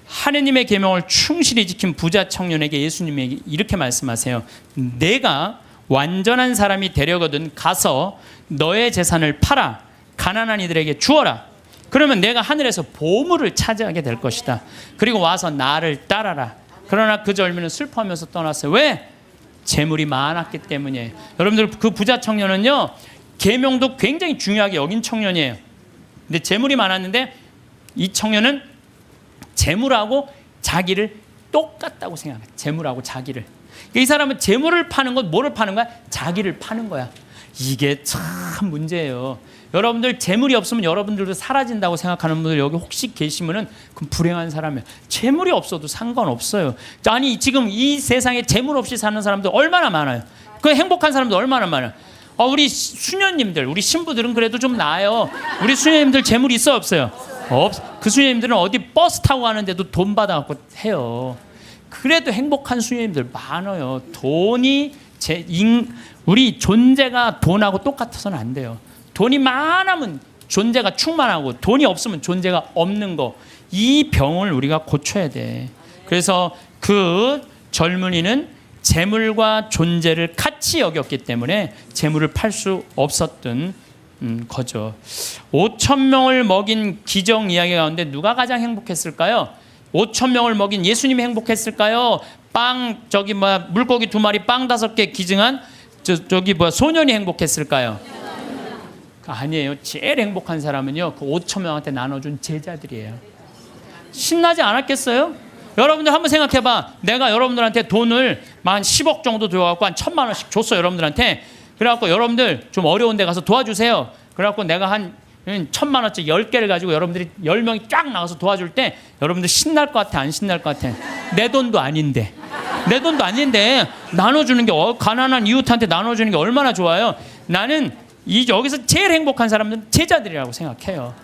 하느님의 계명을 충실히 지킨 부자 청년에게 예수님이 이렇게 말씀하세요. 내가 완전한 사람이 되려거든 가서 너의 재산을 팔아 가난한 이들에게 주어라. 그러면 내가 하늘에서 보물을 차지하게 될 것이다. 그리고 와서 나를 따라라. 그러나 그 젊은이는 슬퍼하면서 떠났어요. 왜? 재물이 많았기 때문이에요. 여러분들, 그 부자 청년은요, 계명도 굉장히 중요하게 여긴 청년이에요. 근데 재물이 많았는데 이 청년은 재물하고 자기를 똑같다고 생각해요. 재물하고 자기를. 이 사람은 재물을 파는 건 뭐를 파는 거야? 자기를 파는 거야. 이게 참 문제예요. 여러분들 재물이 없으면 여러분들도 사라진다고 생각하는 분들 여기 혹시 계시면은 그럼 불행한 사람이에요. 재물이 없어도 상관없어요. 아니 지금 이 세상에 재물 없이 사는 사람들 얼마나 많아요. 그 행복한 사람들 얼마나 많아요. 우리 수녀님들, 우리 신부들은 그래도 좀 나아요. 우리 수녀님들 재물이 있어 없어요? 그 수녀님들은 어디 버스 타고 가는데도 돈 받아갖고 해요. 그래도 행복한 수녀님들 많아요. 돈이 우리 존재가 돈하고 똑같아서는 안 돼요. 돈이 많으면 존재가 충만하고 돈이 없으면 존재가 없는 거. 이 병을 우리가 고쳐야 돼. 그래서 그 젊은이는 재물과 존재를 같이 여겼기 때문에 재물을 팔 수 없었던 거죠. 5,000명을 먹인 기적 이야기 가운데 누가 가장 행복했을까요? 5,000명을 먹인 예수님이 행복했을까요? 물고기 2마리 빵 5개 기증한 소년이 행복했을까요? 아니에요. 제일 행복한 사람은요, 그 5,000명한테 나눠준 제자들이에요. 신나지 않았겠어요? 여러분들 한번 생각해봐. 내가 여러분들한테 돈을 한 10억 정도 들어갖고 한 1,000만 원씩 줬어, 여러분들한테. 그래갖고 여러분들 좀 어려운 데 가서 도와주세요. 그래갖고 내가 한 1,000만 원짜리 10개를 가지고 여러분들이 10명이 쫙 나가서 도와줄 때 여러분들 신날 것 같아, 안 신날 것 같아? 내 돈도 아닌데. 내 돈도 아닌데 나눠주는 게 가난한 이웃한테 나눠주는 게 얼마나 좋아요. 나는 여기서 제일 행복한 사람들은 제자들이라고 생각해요.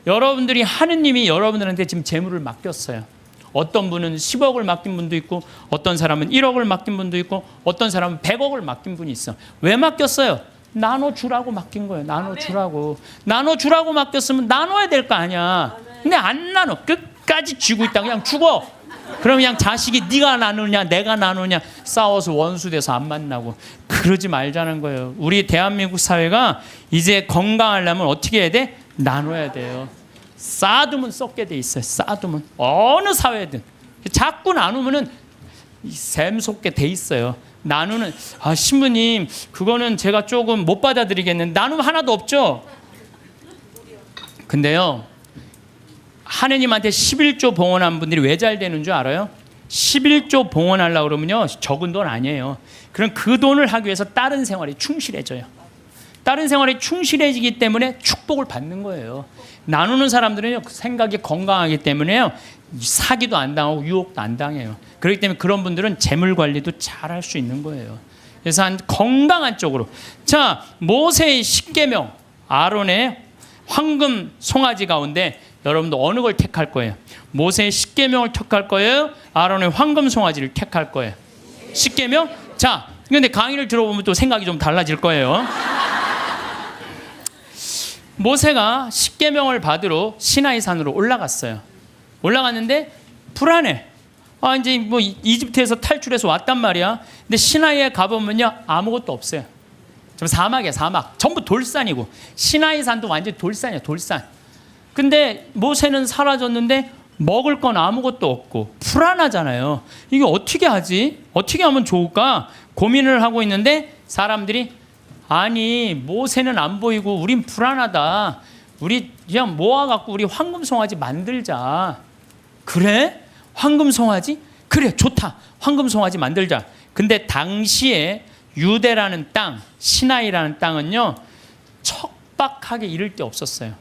여러분들이 하느님이 여러분들한테 지금 재물을 맡겼어요. 어떤 분은 10억을 맡긴 분도 있고 어떤 사람은 1억을 맡긴 분도 있고 어떤 사람은 100억을 맡긴 분이 있어. 왜 맡겼어요? 나눠주라고 맡긴 거예요. 나눠주라고. 나눠주라고 맡겼으면 나눠야 될 거 아니야. 근데 안 나눠. 끝까지 쥐고 있다. 그냥 죽어. 그럼 그냥 자식이 네가 나누냐 내가 나누냐 싸워서 원수돼서 안 만나고. 그러지 말자는 거예요. 우리 대한민국 사회가 이제 건강하려면 어떻게 해야 돼? 나눠야 돼요. 쌓아두면 썩게 돼 있어요. 쌓아두면 어느 사회든 자꾸 나누면은 샘솟게 돼 있어요. 나누는 신부님 그거는 제가 조금 못 받아들이겠는데 나누면 하나도 없죠. 근데요 하느님한테 11조 봉헌한 분들이 왜 잘 되는 줄 알아요? 11조 봉헌하려고 그러면요 적은 돈 아니에요. 그럼 그 돈을 하기 위해서 다른 생활에 충실해져요. 다른 생활에 충실해지기 때문에 축복을 받는 거예요. 나누는 사람들은요 생각이 건강하기 때문에요 사기도 안 당하고 유혹도 안 당해요. 그렇기 때문에 그런 분들은 재물 관리도 잘 할 수 있는 거예요. 그래서 한 건강한 쪽으로. 자, 모세의 십계명, 아론의 황금 송아지 가운데 여러분도 어느 걸 택할 거예요? 모세의 십계명을 택할 거예요? 아론의 황금 송아지를 택할 거예요? 십계명? 자, 근데 강의를 들어보면 또 생각이 좀 달라질 거예요. 모세가 십계명을 받으러 시나이 산으로 올라갔어요. 올라갔는데 불안해. 이제 뭐 이집트에서 탈출해서 왔단 말이야. 근데 시나이에 가보면요 아무것도 없어요. 좀 사막이야, 사막. 전부 돌산이고 시나이 산도 완전 돌산이야, 돌산. 근데 모세는 사라졌는데 먹을 건 아무것도 없고 불안하잖아요. 이게 어떻게 하지? 어떻게 하면 좋을까? 고민을 하고 있는데 사람들이 아니 모세는 안 보이고 우린 불안하다. 우리 그냥 모아갖고 우리 황금송아지 만들자. 그래? 황금송아지? 그래 좋다. 황금송아지 만들자. 근데 당시에 유대라는 땅, 시나이라는 땅은요 척박하게 이를 데 없었어요.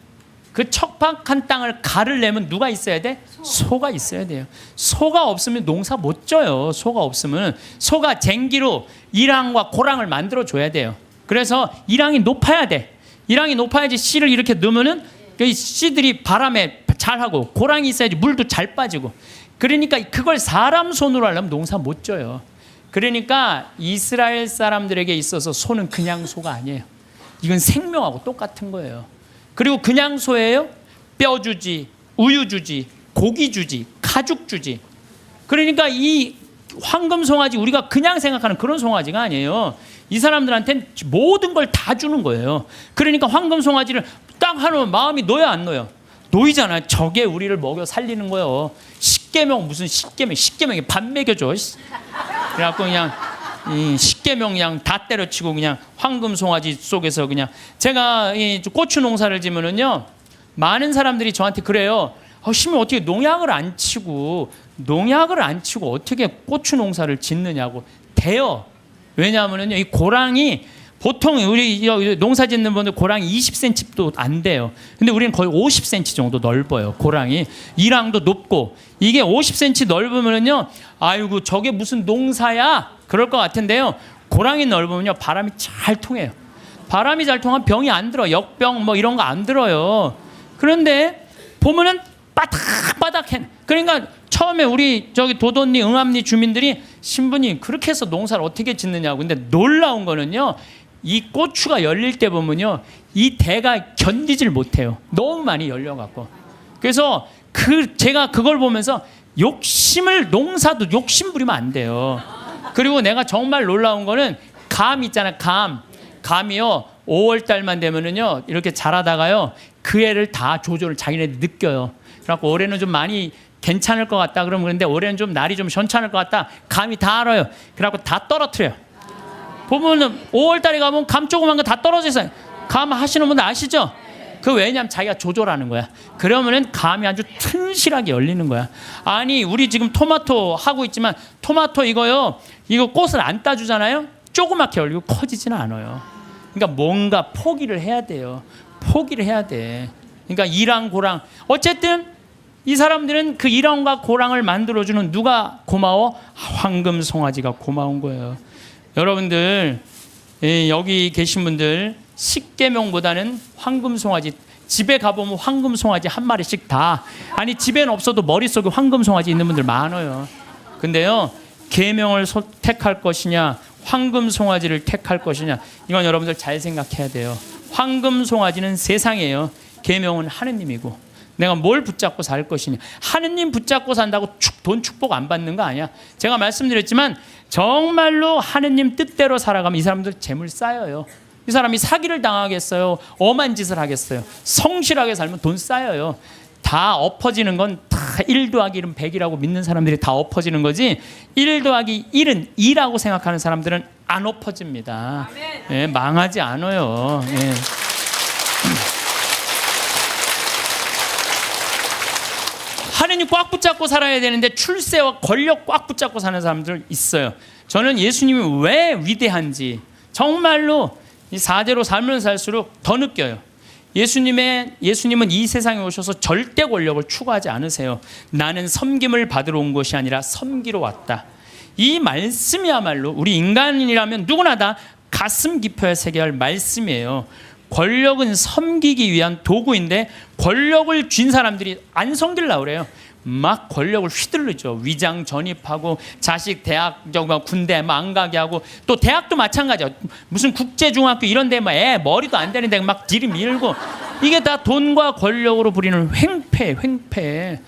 그 척박한 땅을 가르려면 누가 있어야 돼? 소가 있어야 돼요. 소가 없으면 농사 못 져요. 소가 없으면. 소가 쟁기로 이랑과 고랑을 만들어 줘야 돼요. 그래서 이랑이 높아야 돼. 이랑이 높아야지 씨를 이렇게 넣으면은 이 씨들이 바람에 잘하고 고랑이 있어야지 물도 잘 빠지고. 그러니까 그걸 사람 손으로 하려면 농사 못 져요. 그러니까 이스라엘 사람들에게 있어서 소는 그냥 소가 아니에요. 이건 생명하고 똑같은 거예요. 그리고 그냥 소예요? 뼈 주지, 우유 주지, 고기 주지, 가죽 주지. 그러니까 이 황금 송아지 우리가 그냥 생각하는 그런 송아지가 아니에요. 이 사람들한테는 모든 걸 다 주는 거예요. 그러니까 황금 송아지를 딱 하면 마음이 놓여 안 놓여? 놓이잖아요. 저게 우리를 먹여 살리는 거예요. 십계명 무슨 십계명이 밥 먹여줘. 그래갖고 그냥 이 십계명 그냥 다 때려치고 그냥 황금 송아지 속에서 그냥. 제가 이 고추 농사를 지면은요 많은 사람들이 저한테 그래요. 신부 어떻게 농약을 안 치고 어떻게 고추 농사를 짓느냐고. 돼요. 왜냐하면은요 이 고랑이 보통 우리 농사 짓는 분들 고랑이 20cm도 안 돼요. 근데 우리는 거의 50cm 정도 넓어요. 고랑이. 이랑도 높고. 이게 50cm 넓으면은요 아이고 저게 무슨 농사야? 그럴 것 같은데요. 고랑이 넓으면요 바람이 잘 통해요. 바람이 잘 통하면 병이 안 들어. 역병 뭐 이런 거 안 들어요. 그런데 보면은 바닥바닥해. 그러니까 처음에 우리 저기 도돈리 응암리 주민들이 신부님 그렇게 해서 농사를 어떻게 짓느냐고. 근데 놀라운 거는요 이 고추가 열릴 때 보면요 이 대가 견디질 못해요. 너무 많이 열려갖고. 그래서 제가 그걸 보면서 농사도 욕심 부리면 안 돼요. 그리고 내가 정말 놀라운 거는 감 있잖아요. 감이요 5월 달만 되면은요 이렇게 자라다가요 그 애를 다 조절을 자기네들 느껴요. 그래갖고 올해는 좀 많이 괜찮을 것 같다 그러면. 그런데 올해는 좀 날이 좀 현찮을 것 같다. 감이 다 알아요. 그래갖고 다 떨어뜨려요. 보면은 5월 달에 가면 감 조그만 거 다 떨어져 있어요. 감 하시는 분들 아시죠? 그 왜냐면 자기가 조절하는 거야. 그러면은 감이 아주 튼실하게 열리는 거야. 아니 우리 지금 토마토 하고 있지만 토마토 이거 꽃을 안 따주잖아요. 조그맣게 열리고 커지지는 않아요. 그러니까 뭔가 포기를 해야 돼요. 포기를 해야 돼. 그러니까 이랑 고랑 어쨌든 이 사람들은 그 일왕과 고랑을 만들어주는 누가 고마워? 황금 송아지가 고마운 거예요. 여러분들 여기 계신 분들 십계명보다는 황금 송아지, 집에 가보면 황금 송아지 한 마리씩 다, 아니 집에는 없어도 머릿속에 황금 송아지 있는 분들 많아요. 근데요, 계명을 택할 것이냐 황금 송아지를 택할 것이냐, 이건 여러분들 잘 생각해야 돼요. 황금 송아지는 세상이에요. 계명은 하느님이고, 내가 뭘 붙잡고 살 것이냐. 하느님 붙잡고 산다고 돈 축복 안 받는 거 아니야. 제가 말씀드렸지만 정말로 하느님 뜻대로 살아가면 이 사람들 재물 쌓여요. 이 사람이 사기를 당하겠어요? 엄한 짓을 하겠어요? 성실하게 살면 돈 쌓여요. 다 엎어지는 건 다 1 더하기 1은 100이라고 믿는 사람들이 다 엎어지는 거지, 1 더하기 1은 2라고 생각하는 사람들은 안 엎어집니다. 예, 망하지 않아요. 예. 하느님 꽉 붙잡고 살아야 되는데 출세와 권력 꽉 붙잡고 사는 사람들 있어요. 저는 예수님이 왜 위대한지 정말로 이 4대로 살면 살수록 더 느껴요. 예수님은 이 세상에 오셔서 절대 권력을 추구하지 않으세요. 나는 섬김을 받으러 온 것이 아니라 섬기러 왔다. 이 말씀이야말로 우리 인간이라면 누구나 다 가슴 깊어야 새겨야 할 말씀이에요. 권력은 섬기기 위한 도구인데 권력을 쥔 사람들이 안 섬기려고 그래요. 막 권력을 휘둘르죠. 위장 전입하고 자식 대학 군대 안 가게 하고, 또 대학도 마찬가지야. 무슨 국제중학교 이런 데 애 머리도 안 되는데 막 들이밀고, 이게 다 돈과 권력으로 부리는 횡패.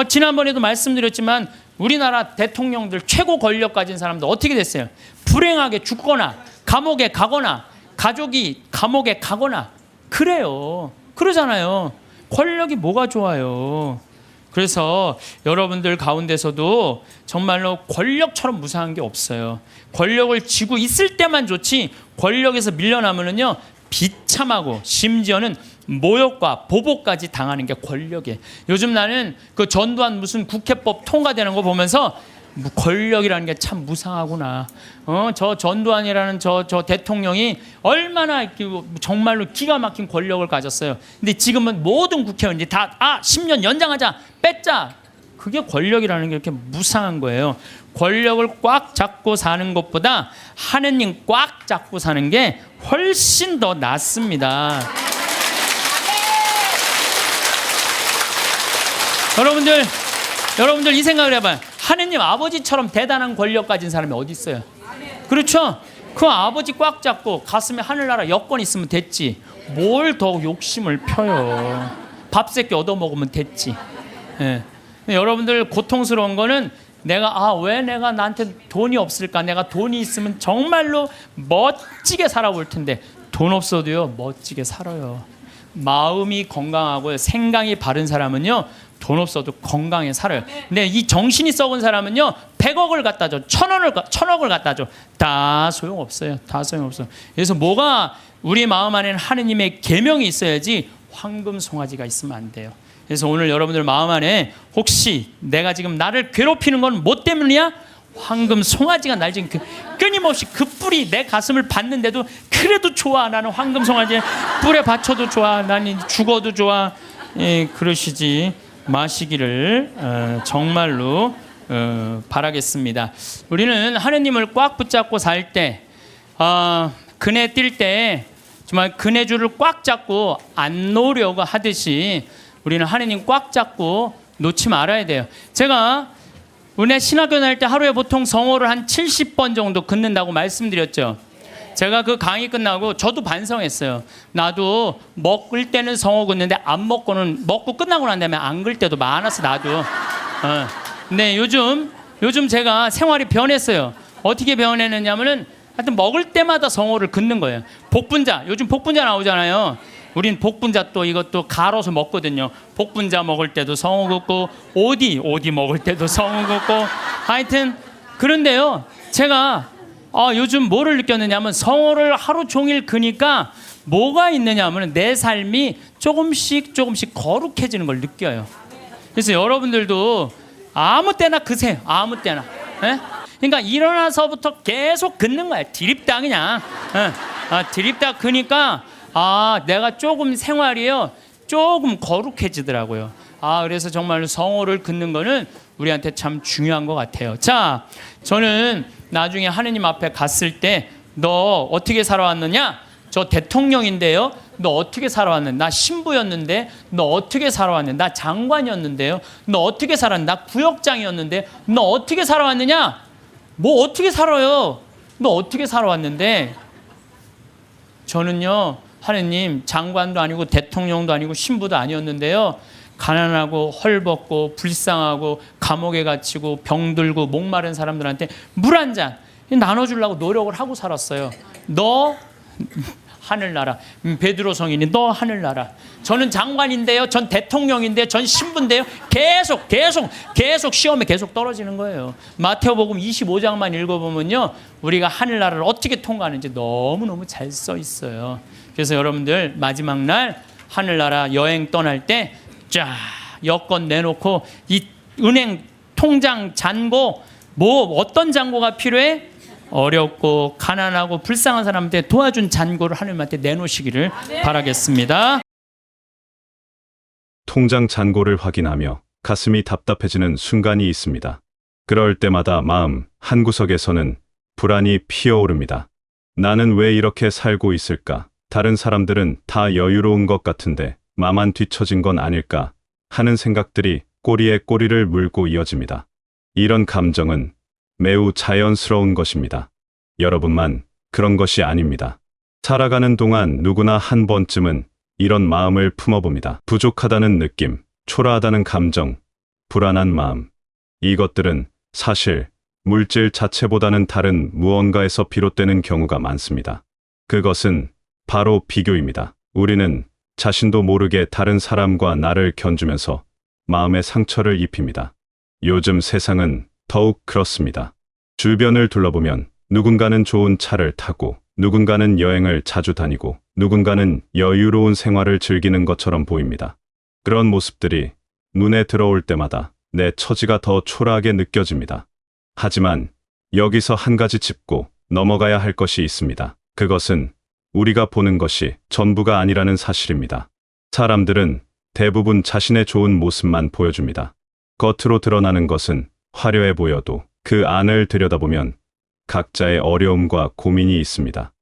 지난번에도 말씀드렸지만 우리나라 대통령들 최고 권력 가진 사람들 어떻게 됐어요? 불행하게 죽거나 감옥에 가거나 가족이 감옥에 가거나 그래요. 그러잖아요. 권력이 뭐가 좋아요. 그래서 여러분들 가운데서도 정말로 권력처럼 무상한 게 없어요. 권력을 쥐고 있을 때만 좋지, 권력에서 밀려나면은요 비참하고 심지어는 모욕과 보복까지 당하는 게 권력이에요. 요즘 나는 그 전두환 무슨 국회법 통과되는 거 보면서 권력이라는 게 참 무상하구나. 저 전두환이라는 저 대통령이 얼마나 정말로 기가 막힌 권력을 가졌어요. 근데 지금은 모든 국회의원들이 다 10년 연장하자, 뺐자. 그게 권력이라는 게 이렇게 무상한 거예요. 권력을 꽉 잡고 사는 것보다 하느님 꽉 잡고 사는 게 훨씬 더 낫습니다. 여러분들 이 생각을 해봐요. 하느님 아버지처럼 대단한 권력 가진 사람이 어디 있어요? 그렇죠? 그 아버지 꽉 잡고 가슴에 하늘나라 여권 있으면 됐지. 뭘 더 욕심을 펴요. 밥 새끼 얻어먹으면 됐지. 예. 여러분들 고통스러운 거는 왜 내가 나한테 돈이 없을까? 내가 돈이 있으면 정말로 멋지게 살아볼 텐데 돈 없어도요 멋지게 살아요. 마음이 건강하고 생각이 바른 사람은요 돈 없어도 건강히 살아요. 근데 이 정신이 썩은 사람은요 100억을 갖다 줘, 1000억을 갖다 줘, 다 소용없어요. 다 소용없어요. 그래서 뭐가 우리 마음 안에는 하느님의 계명이 있어야지 황금 송아지가 있으면 안 돼요. 그래서 오늘 여러분들 마음 안에 혹시 내가 지금 나를 괴롭히는 건 뭐 때문이야? 황금 송아지가 날 지금 끊임없이 그 뿔이 내 가슴을 받는데도 그래도 좋아. 나는 황금 송아지 뿔에 받쳐도 좋아. 나는 죽어도 좋아. 예, 그러시지 마시기를 정말로 바라겠습니다. 우리는 하느님을 꽉 붙잡고 살 때, 그네 뛸 때 정말 그네줄을 꽉 잡고 안 놓으려고 하듯이 우리는 하느님 꽉 잡고 놓지 말아야 돼요. 제가 은혜 신학교 다닐 때 하루에 보통 성호를 한 70번 정도 긋는다고 말씀드렸죠. 제가 그 강의 끝나고 저도 반성했어요. 나도 먹을 때는 성호 긋는데 안 먹고는, 먹고 끝나고 난 다음에 안 글 때도 많았어 나도. 근데 요즘 제가 생활이 변했어요. 어떻게 변했느냐면은 하여튼 먹을 때마다 성호를 긋는 거예요. 복분자, 요즘 복분자 나오잖아요. 우린 복분자 또 이것도 갈아서 먹거든요. 복분자 먹을 때도 성호 긋고 오디 먹을 때도 성호 긋고 하여튼 그런데요. 제가 요즘 뭐를 느꼈느냐면 성호를 하루 종일 그니까 뭐가 있느냐면 내 삶이 조금씩 거룩해지는 걸 느껴요. 그래서 여러분들도 아무 때나 그세요. 아무 때나. 에? 그러니까 일어나서부터 계속 긋는 거야. 드립다 그냥. 드립다 그니까 내가 조금 생활이요 조금 거룩해지더라고요. 그래서 정말 성호를 긋는 거는 우리한테 참 중요한 것 같아요. 자, 저는 나중에 하느님 앞에 갔을 때 너 어떻게 살아왔느냐? 저 대통령인데요. 너 어떻게 살아왔는데? 나 신부였는데 너 어떻게 살아왔는데? 나 장관이었는데요. 너 어떻게 살았는데? 나 구역장이었는데 너 어떻게 살아왔느냐? 뭐 어떻게 살아요? 너 어떻게 살아왔는데? 저는요, 하느님, 장관도 아니고 대통령도 아니고 신부도 아니었는데요. 가난하고 헐벗고 불쌍하고 감옥에 갇히고 병들고 목마른 사람들한테 물 한 잔 나눠주려고 노력을 하고 살았어요. 너 하늘나라. 베드로 성인이 너 하늘나라. 저는 장관인데요. 전 대통령인데요. 전 신부인데요. 계속 시험에 계속 떨어지는 거예요. 마태복음 25장만 읽어보면요. 우리가 하늘나라를 어떻게 통과하는지 너무너무 잘 써 있어요. 그래서 여러분들 마지막 날 하늘나라 여행 떠날 때 쫙 여권 내놓고 이 은행 통장 잔고 뭐 어떤 잔고가 필요해? 어렵고 가난하고 불쌍한 사람한테 도와준 잔고를 하나님한테 내놓으시기를 바라겠습니다. 통장 잔고를 확인하며 가슴이 답답해지는 순간이 있습니다. 그럴 때마다 마음 한구석에서는 불안이 피어오릅니다. 나는 왜 이렇게 살고 있을까? 다른 사람들은 다 여유로운 것 같은데 나만 뒤처진 건 아닐까? 하는 생각들이 꼬리에 꼬리를 물고 이어집니다. 이런 감정은 매우 자연스러운 것입니다. 여러분만 그런 것이 아닙니다. 살아가는 동안 누구나 한 번쯤은 이런 마음을 품어봅니다. 부족하다는 느낌, 초라하다는 감정, 불안한 마음. 이것들은 사실 물질 자체보다는 다른 무언가에서 비롯되는 경우가 많습니다. 그것은 바로 비교입니다. 우리는 자신도 모르게 다른 사람과 나를 견주면서 마음의 상처를 입힙니다. 요즘 세상은 더욱 그렇습니다. 주변을 둘러보면 누군가는 좋은 차를 타고 누군가는 여행을 자주 다니고 누군가는 여유로운 생활을 즐기는 것처럼 보입니다. 그런 모습들이 눈에 들어올 때마다 내 처지가 더 초라하게 느껴집니다. 하지만 여기서 한 가지 짚고 넘어가야 할 것이 있습니다. 그것은 우리가 보는 것이 전부가 아니라는 사실입니다. 사람들은 대부분 자신의 좋은 모습만 보여줍니다. 겉으로 드러나는 것은 화려해 보여도 그 안을 들여다보면 각자의 어려움과 고민이 있습니다.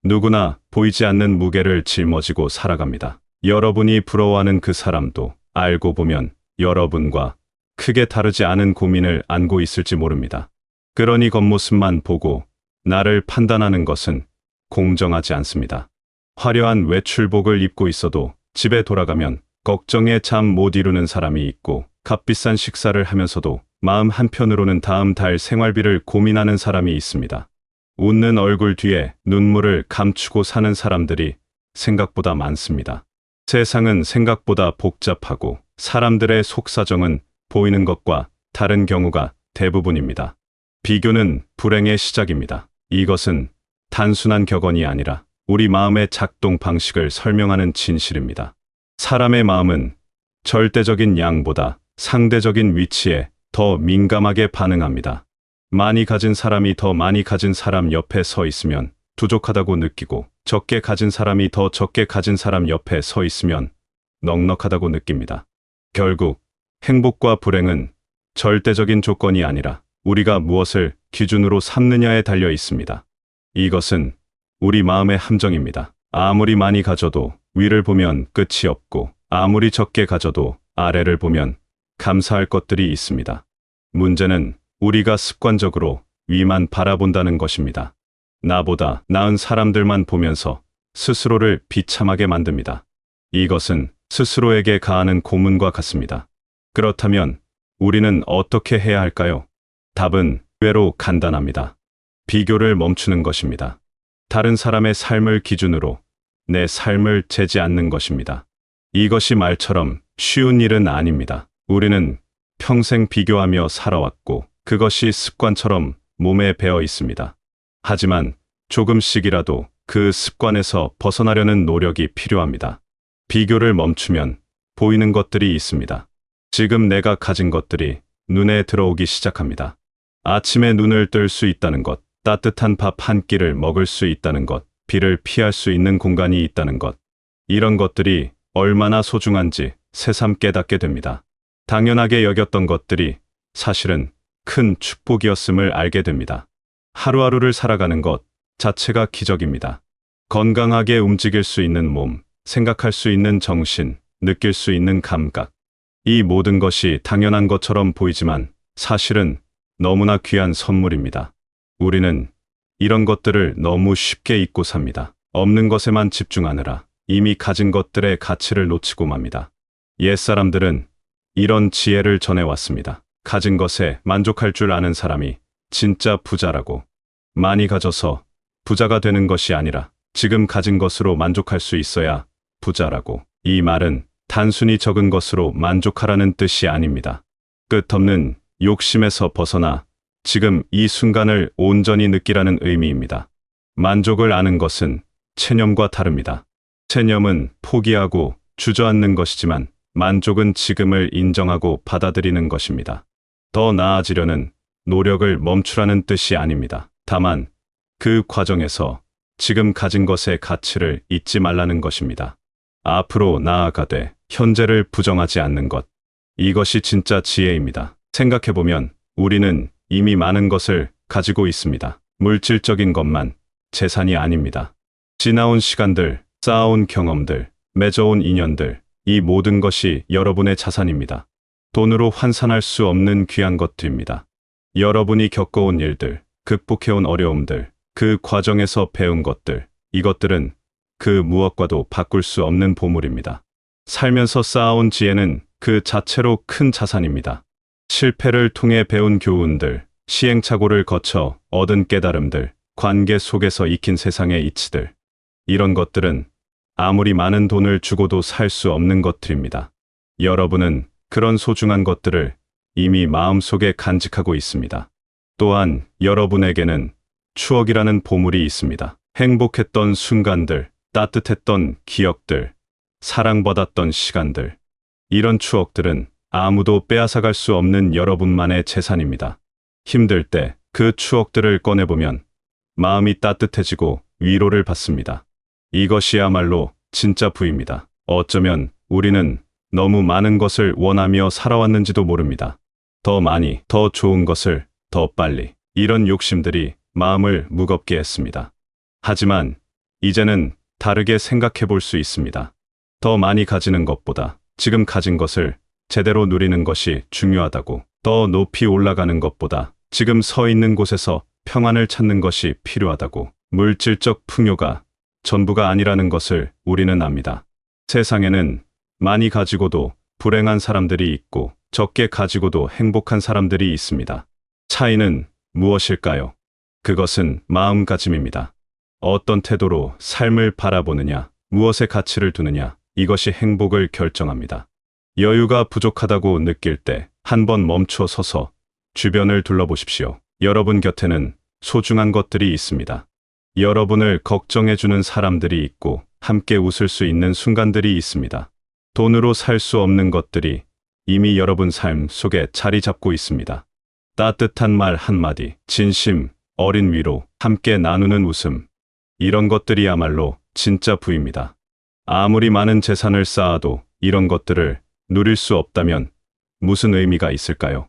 누구나 보이지 않는 무게를 짊어지고 살아갑니다. 여러분이 부러워하는 그 사람도 알고 보면 여러분과 크게 다르지 않은 고민을 안고 있을지 모릅니다. 그러니 겉모습만 보고 나를 판단하는 것은 공정하지 않습니다. 화려한 외출복을 입고 있어도 집에 돌아가면 걱정에 잠 못 이루는 사람이 있고 값비싼 식사를 하면서도 마음 한편으로는 다음 달 생활비를 고민하는 사람이 있습니다. 웃는 얼굴 뒤에 눈물을 감추고 사는 사람들이 생각보다 많습니다. 세상은 생각보다 복잡하고 사람들의 속사정은 보이는 것과 다른 경우가 대부분입니다. 비교는 불행의 시작입니다. 이것은 단순한 격언이 아니라 우리 마음의 작동 방식을 설명하는 진실입니다. 사람의 마음은 절대적인 양보다 상대적인 위치에 더 민감하게 반응합니다. 많이 가진 사람이 더 많이 가진 사람 옆에 서 있으면 부족하다고 느끼고 적게 가진 사람이 더 적게 가진 사람 옆에 서 있으면 넉넉하다고 느낍니다. 결국 행복과 불행은 절대적인 조건이 아니라 우리가 무엇을 기준으로 삼느냐에 달려 있습니다. 이것은 우리 마음의 함정입니다. 아무리 많이 가져도 위를 보면 끝이 없고 아무리 적게 가져도 아래를 보면 감사할 것들이 있습니다. 문제는 우리가 습관적으로 위만 바라본다는 것입니다. 나보다 나은 사람들만 보면서 스스로를 비참하게 만듭니다. 이것은 스스로에게 가하는 고문과 같습니다. 그렇다면 우리는 어떻게 해야 할까요? 답은 의외로 간단합니다. 비교를 멈추는 것입니다. 다른 사람의 삶을 기준으로 내 삶을 재지 않는 것입니다. 이것이 말처럼 쉬운 일은 아닙니다. 우리는 평생 비교하며 살아왔고 그것이 습관처럼 몸에 배어 있습니다. 하지만 조금씩이라도 그 습관에서 벗어나려는 노력이 필요합니다. 비교를 멈추면 보이는 것들이 있습니다. 지금 내가 가진 것들이 눈에 들어오기 시작합니다. 아침에 눈을 뜰 수 있다는 것, 따뜻한 밥 한 끼를 먹을 수 있다는 것, 비를 피할 수 있는 공간이 있다는 것. 이런 것들이 얼마나 소중한지 새삼 깨닫게 됩니다. 당연하게 여겼던 것들이 사실은 큰 축복이었음을 알게 됩니다. 하루하루를 살아가는 것 자체가 기적입니다. 건강하게 움직일 수 있는 몸, 생각할 수 있는 정신, 느낄 수 있는 감각. 이 모든 것이 당연한 것처럼 보이지만 사실은 너무나 귀한 선물입니다. 우리는 이런 것들을 너무 쉽게 잊고 삽니다. 없는 것에만 집중하느라 이미 가진 것들의 가치를 놓치고 맙니다. 옛사람들은 이런 지혜를 전해왔습니다. 가진 것에 만족할 줄 아는 사람이 진짜 부자라고. 많이 가져서 부자가 되는 것이 아니라 지금 가진 것으로 만족할 수 있어야 부자라고. 이 말은 단순히 적은 것으로 만족하라는 뜻이 아닙니다. 끝없는 욕심에서 벗어나 지금 이 순간을 온전히 느끼라는 의미입니다. 만족을 아는 것은 체념과 다릅니다. 체념은 포기하고 주저앉는 것이지만 만족은 지금을 인정하고 받아들이는 것입니다. 더 나아지려는 노력을 멈추라는 뜻이 아닙니다. 다만 그 과정에서 지금 가진 것의 가치를 잊지 말라는 것입니다. 앞으로 나아가되 현재를 부정하지 않는 것. 이것이 진짜 지혜입니다. 생각해보면 우리는 이미 많은 것을 가지고 있습니다. 물질적인 것만 재산이 아닙니다. 지나온 시간들, 쌓아온 경험들, 맺어온 인연들, 이 모든 것이 여러분의 자산입니다. 돈으로 환산할 수 없는 귀한 것들입니다. 여러분이 겪어온 일들, 극복해온 어려움들, 그 과정에서 배운 것들, 이것들은 그 무엇과도 바꿀 수 없는 보물입니다. 살면서 쌓아온 지혜는 그 자체로 큰 자산입니다. 실패를 통해 배운 교훈들, 시행착오를 거쳐 얻은 깨달음들, 관계 속에서 익힌 세상의 이치들. 이런 것들은 아무리 많은 돈을 주고도 살 수 없는 것들입니다. 여러분은 그런 소중한 것들을 이미 마음속에 간직하고 있습니다. 또한 여러분에게는 추억이라는 보물이 있습니다. 행복했던 순간들, 따뜻했던 기억들, 사랑받았던 시간들. 이런 추억들은 아무도 빼앗아갈 수 없는 여러분만의 재산입니다. 힘들 때 그 추억들을 꺼내보면 마음이 따뜻해지고 위로를 받습니다. 이것이야말로 진짜 부입니다. 어쩌면 우리는 너무 많은 것을 원하며 살아왔는지도 모릅니다. 더 많이, 더 좋은 것을, 더 빨리. 이런 욕심들이 마음을 무겁게 했습니다. 하지만 이제는 다르게 생각해 볼 수 있습니다. 더 많이 가지는 것보다 지금 가진 것을 제대로 누리는 것이 중요하다고. 더 높이 올라가는 것보다 지금 서 있는 곳에서 평안을 찾는 것이 필요하다고. 물질적 풍요가 전부가 아니라는 것을 우리는 압니다. 세상에는 많이 가지고도 불행한 사람들이 있고 적게 가지고도 행복한 사람들이 있습니다. 차이는 무엇일까요? 그것은 마음가짐입니다. 어떤 태도로 삶을 바라보느냐, 무엇에 가치를 두느냐, 이것이 행복을 결정합니다. 여유가 부족하다고 느낄 때 한번 멈춰 서서 주변을 둘러보십시오. 여러분 곁에는 소중한 것들이 있습니다. 여러분을 걱정해주는 사람들이 있고 함께 웃을 수 있는 순간들이 있습니다. 돈으로 살 수 없는 것들이 이미 여러분 삶 속에 자리 잡고 있습니다. 따뜻한 말 한마디, 진심, 어린 위로, 함께 나누는 웃음. 이런 것들이야말로 진짜 부입니다. 아무리 많은 재산을 쌓아도 이런 것들을 누릴 수 없다면 무슨 의미가 있을까요?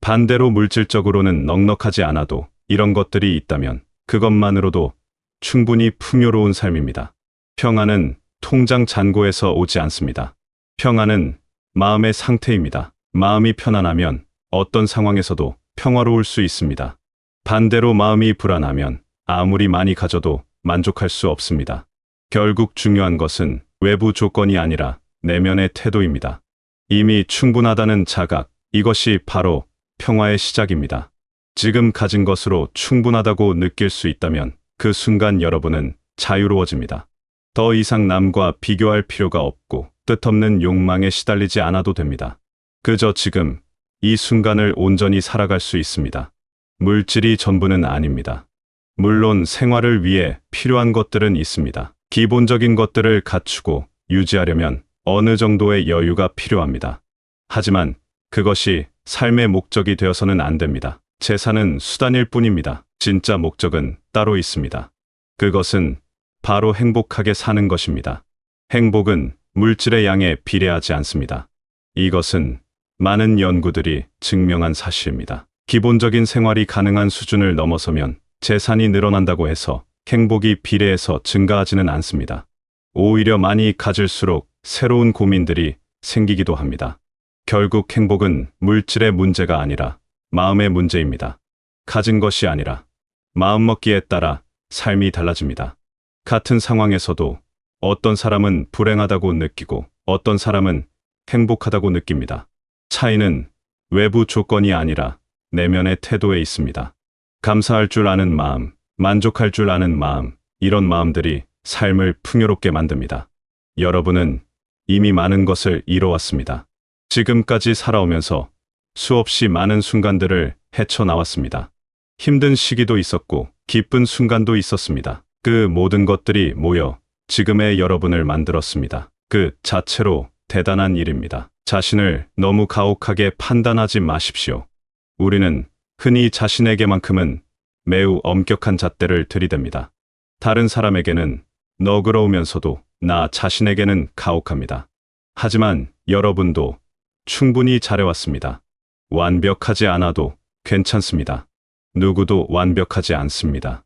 반대로 물질적으로는 넉넉하지 않아도 이런 것들이 있다면 그것만으로도 충분히 풍요로운 삶입니다. 평안은 통장 잔고에서 오지 않습니다. 평안은 마음의 상태입니다. 마음이 편안하면 어떤 상황에서도 평화로울 수 있습니다. 반대로 마음이 불안하면 아무리 많이 가져도 만족할 수 없습니다. 결국 중요한 것은 외부 조건이 아니라 내면의 태도입니다. 이미 충분하다는 자각, 이것이 바로 평화의 시작입니다. 지금 가진 것으로 충분하다고 느낄 수 있다면 그 순간 여러분은 자유로워집니다. 더 이상 남과 비교할 필요가 없고 뜻없는 욕망에 시달리지 않아도 됩니다. 그저 지금 이 순간을 온전히 살아갈 수 있습니다. 물질이 전부는 아닙니다. 물론 생활을 위해 필요한 것들은 있습니다. 기본적인 것들을 갖추고 유지하려면 어느 정도의 여유가 필요합니다. 하지만 그것이 삶의 목적이 되어서는 안 됩니다. 재산은 수단일 뿐입니다. 진짜 목적은 따로 있습니다. 그것은 바로 행복하게 사는 것입니다. 행복은 물질의 양에 비례하지 않습니다. 이것은 많은 연구들이 증명한 사실입니다. 기본적인 생활이 가능한 수준을 넘어서면 재산이 늘어난다고 해서 행복이 비례해서 증가하지는 않습니다. 오히려 많이 가질수록 새로운 고민들이 생기기도 합니다. 결국 행복은 물질의 문제가 아니라 마음의 문제입니다. 가진 것이 아니라 마음먹기에 따라 삶이 달라집니다. 같은 상황에서도 어떤 사람은 불행하다고 느끼고 어떤 사람은 행복하다고 느낍니다. 차이는 외부 조건이 아니라 내면의 태도에 있습니다. 감사할 줄 아는 마음, 만족할 줄 아는 마음, 이런 마음들이 삶을 풍요롭게 만듭니다. 여러분은 이미 많은 것을 이뤄왔습니다. 지금까지 살아오면서 수없이 많은 순간들을 헤쳐나왔습니다. 힘든 시기도 있었고 기쁜 순간도 있었습니다. 그 모든 것들이 모여 지금의 여러분을 만들었습니다. 그 자체로 대단한 일입니다. 자신을 너무 가혹하게 판단하지 마십시오. 우리는 흔히 자신에게만큼은 매우 엄격한 잣대를 들이댑니다. 다른 사람에게는 너그러우면서도 나 자신에게는 가혹합니다. 하지만 여러분도 충분히 잘해왔습니다. 완벽하지 않아도 괜찮습니다. 누구도 완벽하지 않습니다.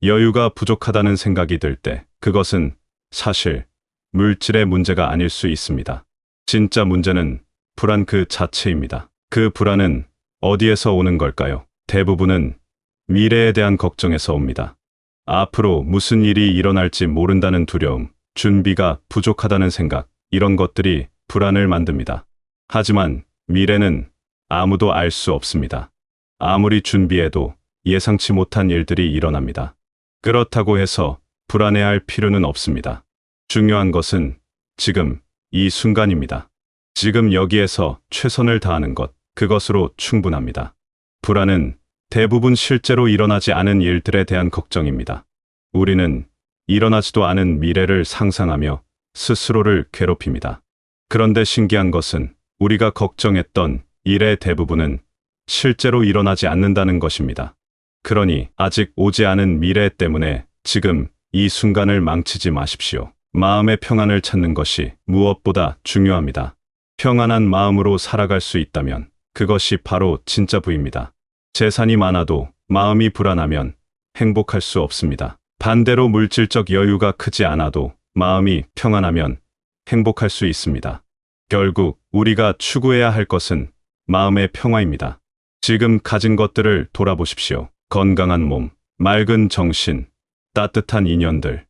여유가 부족하다는 생각이 들 때 그것은 사실 물질의 문제가 아닐 수 있습니다. 진짜 문제는 불안 그 자체입니다. 그 불안은 어디에서 오는 걸까요? 대부분은 미래에 대한 걱정에서 옵니다. 앞으로 무슨 일이 일어날지 모른다는 두려움, 준비가 부족하다는 생각, 이런 것들이 불안을 만듭니다. 하지만 미래는 아무도 알 수 없습니다. 아무리 준비해도 예상치 못한 일들이 일어납니다. 그렇다고 해서 불안해할 필요는 없습니다. 중요한 것은 지금 이 순간입니다. 지금 여기에서 최선을 다하는 것, 그것으로 충분합니다. 불안은 대부분 실제로 일어나지 않은 일들에 대한 걱정입니다. 우리는 일어나지도 않은 미래를 상상하며 스스로를 괴롭힙니다. 그런데 신기한 것은 우리가 걱정했던 일의 대부분은 실제로 일어나지 않는다는 것입니다. 그러니 아직 오지 않은 미래 때문에 지금 이 순간을 망치지 마십시오. 마음의 평안을 찾는 것이 무엇보다 중요합니다. 평안한 마음으로 살아갈 수 있다면 그것이 바로 진짜 부입니다. 재산이 많아도 마음이 불안하면 행복할 수 없습니다. 반대로 물질적 여유가 크지 않아도 마음이 평안하면 행복할 수 있습니다. 결국 우리가 추구해야 할 것은 마음의 평화입니다. 지금 가진 것들을 돌아보십시오. 건강한 몸, 맑은 정신, 따뜻한 인연들.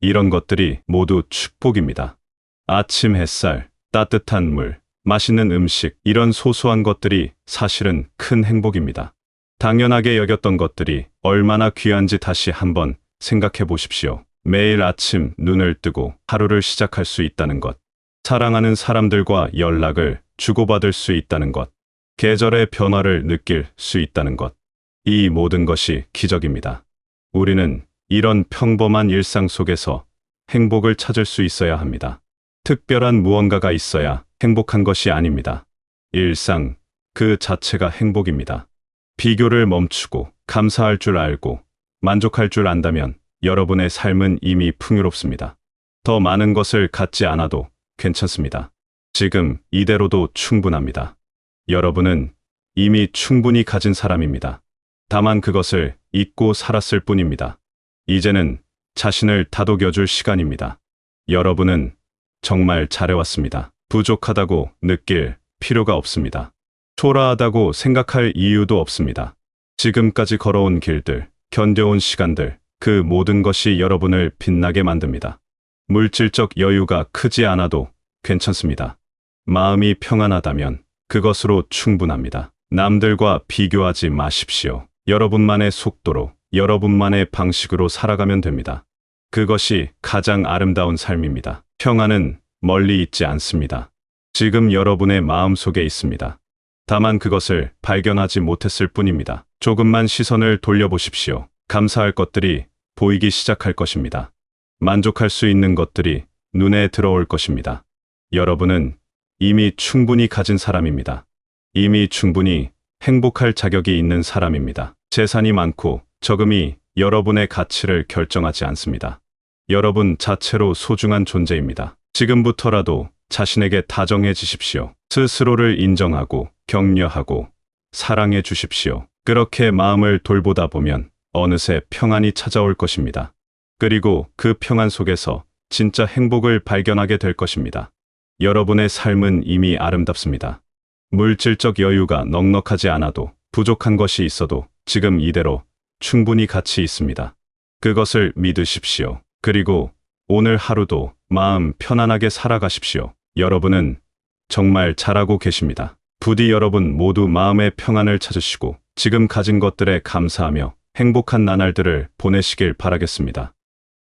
이런 것들이 모두 축복입니다. 아침 햇살, 따뜻한 물, 맛있는 음식, 이런 소소한 것들이 사실은 큰 행복입니다. 당연하게 여겼던 것들이 얼마나 귀한지 다시 한번 생각해 보십시오. 매일 아침 눈을 뜨고 하루를 시작할 수 있다는 것, 사랑하는 사람들과 연락을 주고받을 수 있다는 것, 계절의 변화를 느낄 수 있다는 것, 이 모든 것이 기적입니다. 우리는 이런 평범한 일상 속에서 행복을 찾을 수 있어야 합니다. 특별한 무언가가 있어야 행복한 것이 아닙니다. 일상 그 자체가 행복입니다. 비교를 멈추고 감사할 줄 알고 만족할 줄 안다면 여러분의 삶은 이미 풍요롭습니다. 더 많은 것을 갖지 않아도 괜찮습니다. 지금 이대로도 충분합니다. 여러분은 이미 충분히 가진 사람입니다. 다만 그것을 잊고 살았을 뿐입니다. 이제는 자신을 다독여줄 시간입니다. 여러분은 정말 잘해왔습니다. 부족하다고 느낄 필요가 없습니다. 초라하다고 생각할 이유도 없습니다. 지금까지 걸어온 길들, 견뎌온 시간들, 그 모든 것이 여러분을 빛나게 만듭니다. 물질적 여유가 크지 않아도 괜찮습니다. 마음이 평안하다면 그것으로 충분합니다. 남들과 비교하지 마십시오. 여러분만의 속도로, 여러분만의 방식으로 살아가면 됩니다. 그것이 가장 아름다운 삶입니다. 평안은 멀리 있지 않습니다. 지금 여러분의 마음속에 있습니다. 다만 그것을 발견하지 못했을 뿐입니다. 조금만 시선을 돌려보십시오. 감사할 것들이 보이기 시작할 것입니다. 만족할 수 있는 것들이 눈에 들어올 것입니다. 여러분은 이미 충분히 가진 사람입니다. 이미 충분히 행복할 자격이 있는 사람입니다. 재산이 많고 적음이 여러분의 가치를 결정하지 않습니다. 여러분 자체로 소중한 존재입니다. 지금부터라도 자신에게 다정해지십시오. 스스로를 인정하고 격려하고 사랑해 주십시오. 그렇게 마음을 돌보다 보면 어느새 평안이 찾아올 것입니다. 그리고 그 평안 속에서 진짜 행복을 발견하게 될 것입니다. 여러분의 삶은 이미 아름답습니다. 물질적 여유가 넉넉하지 않아도, 부족한 것이 있어도 지금 이대로 충분히 가치 있습니다. 그것을 믿으십시오. 그리고 오늘 하루도 마음 편안하게 살아가십시오. 여러분은 정말 잘하고 계십니다. 부디 여러분 모두 마음의 평안을 찾으시고 지금 가진 것들에 감사하며 행복한 나날들을 보내시길 바라겠습니다.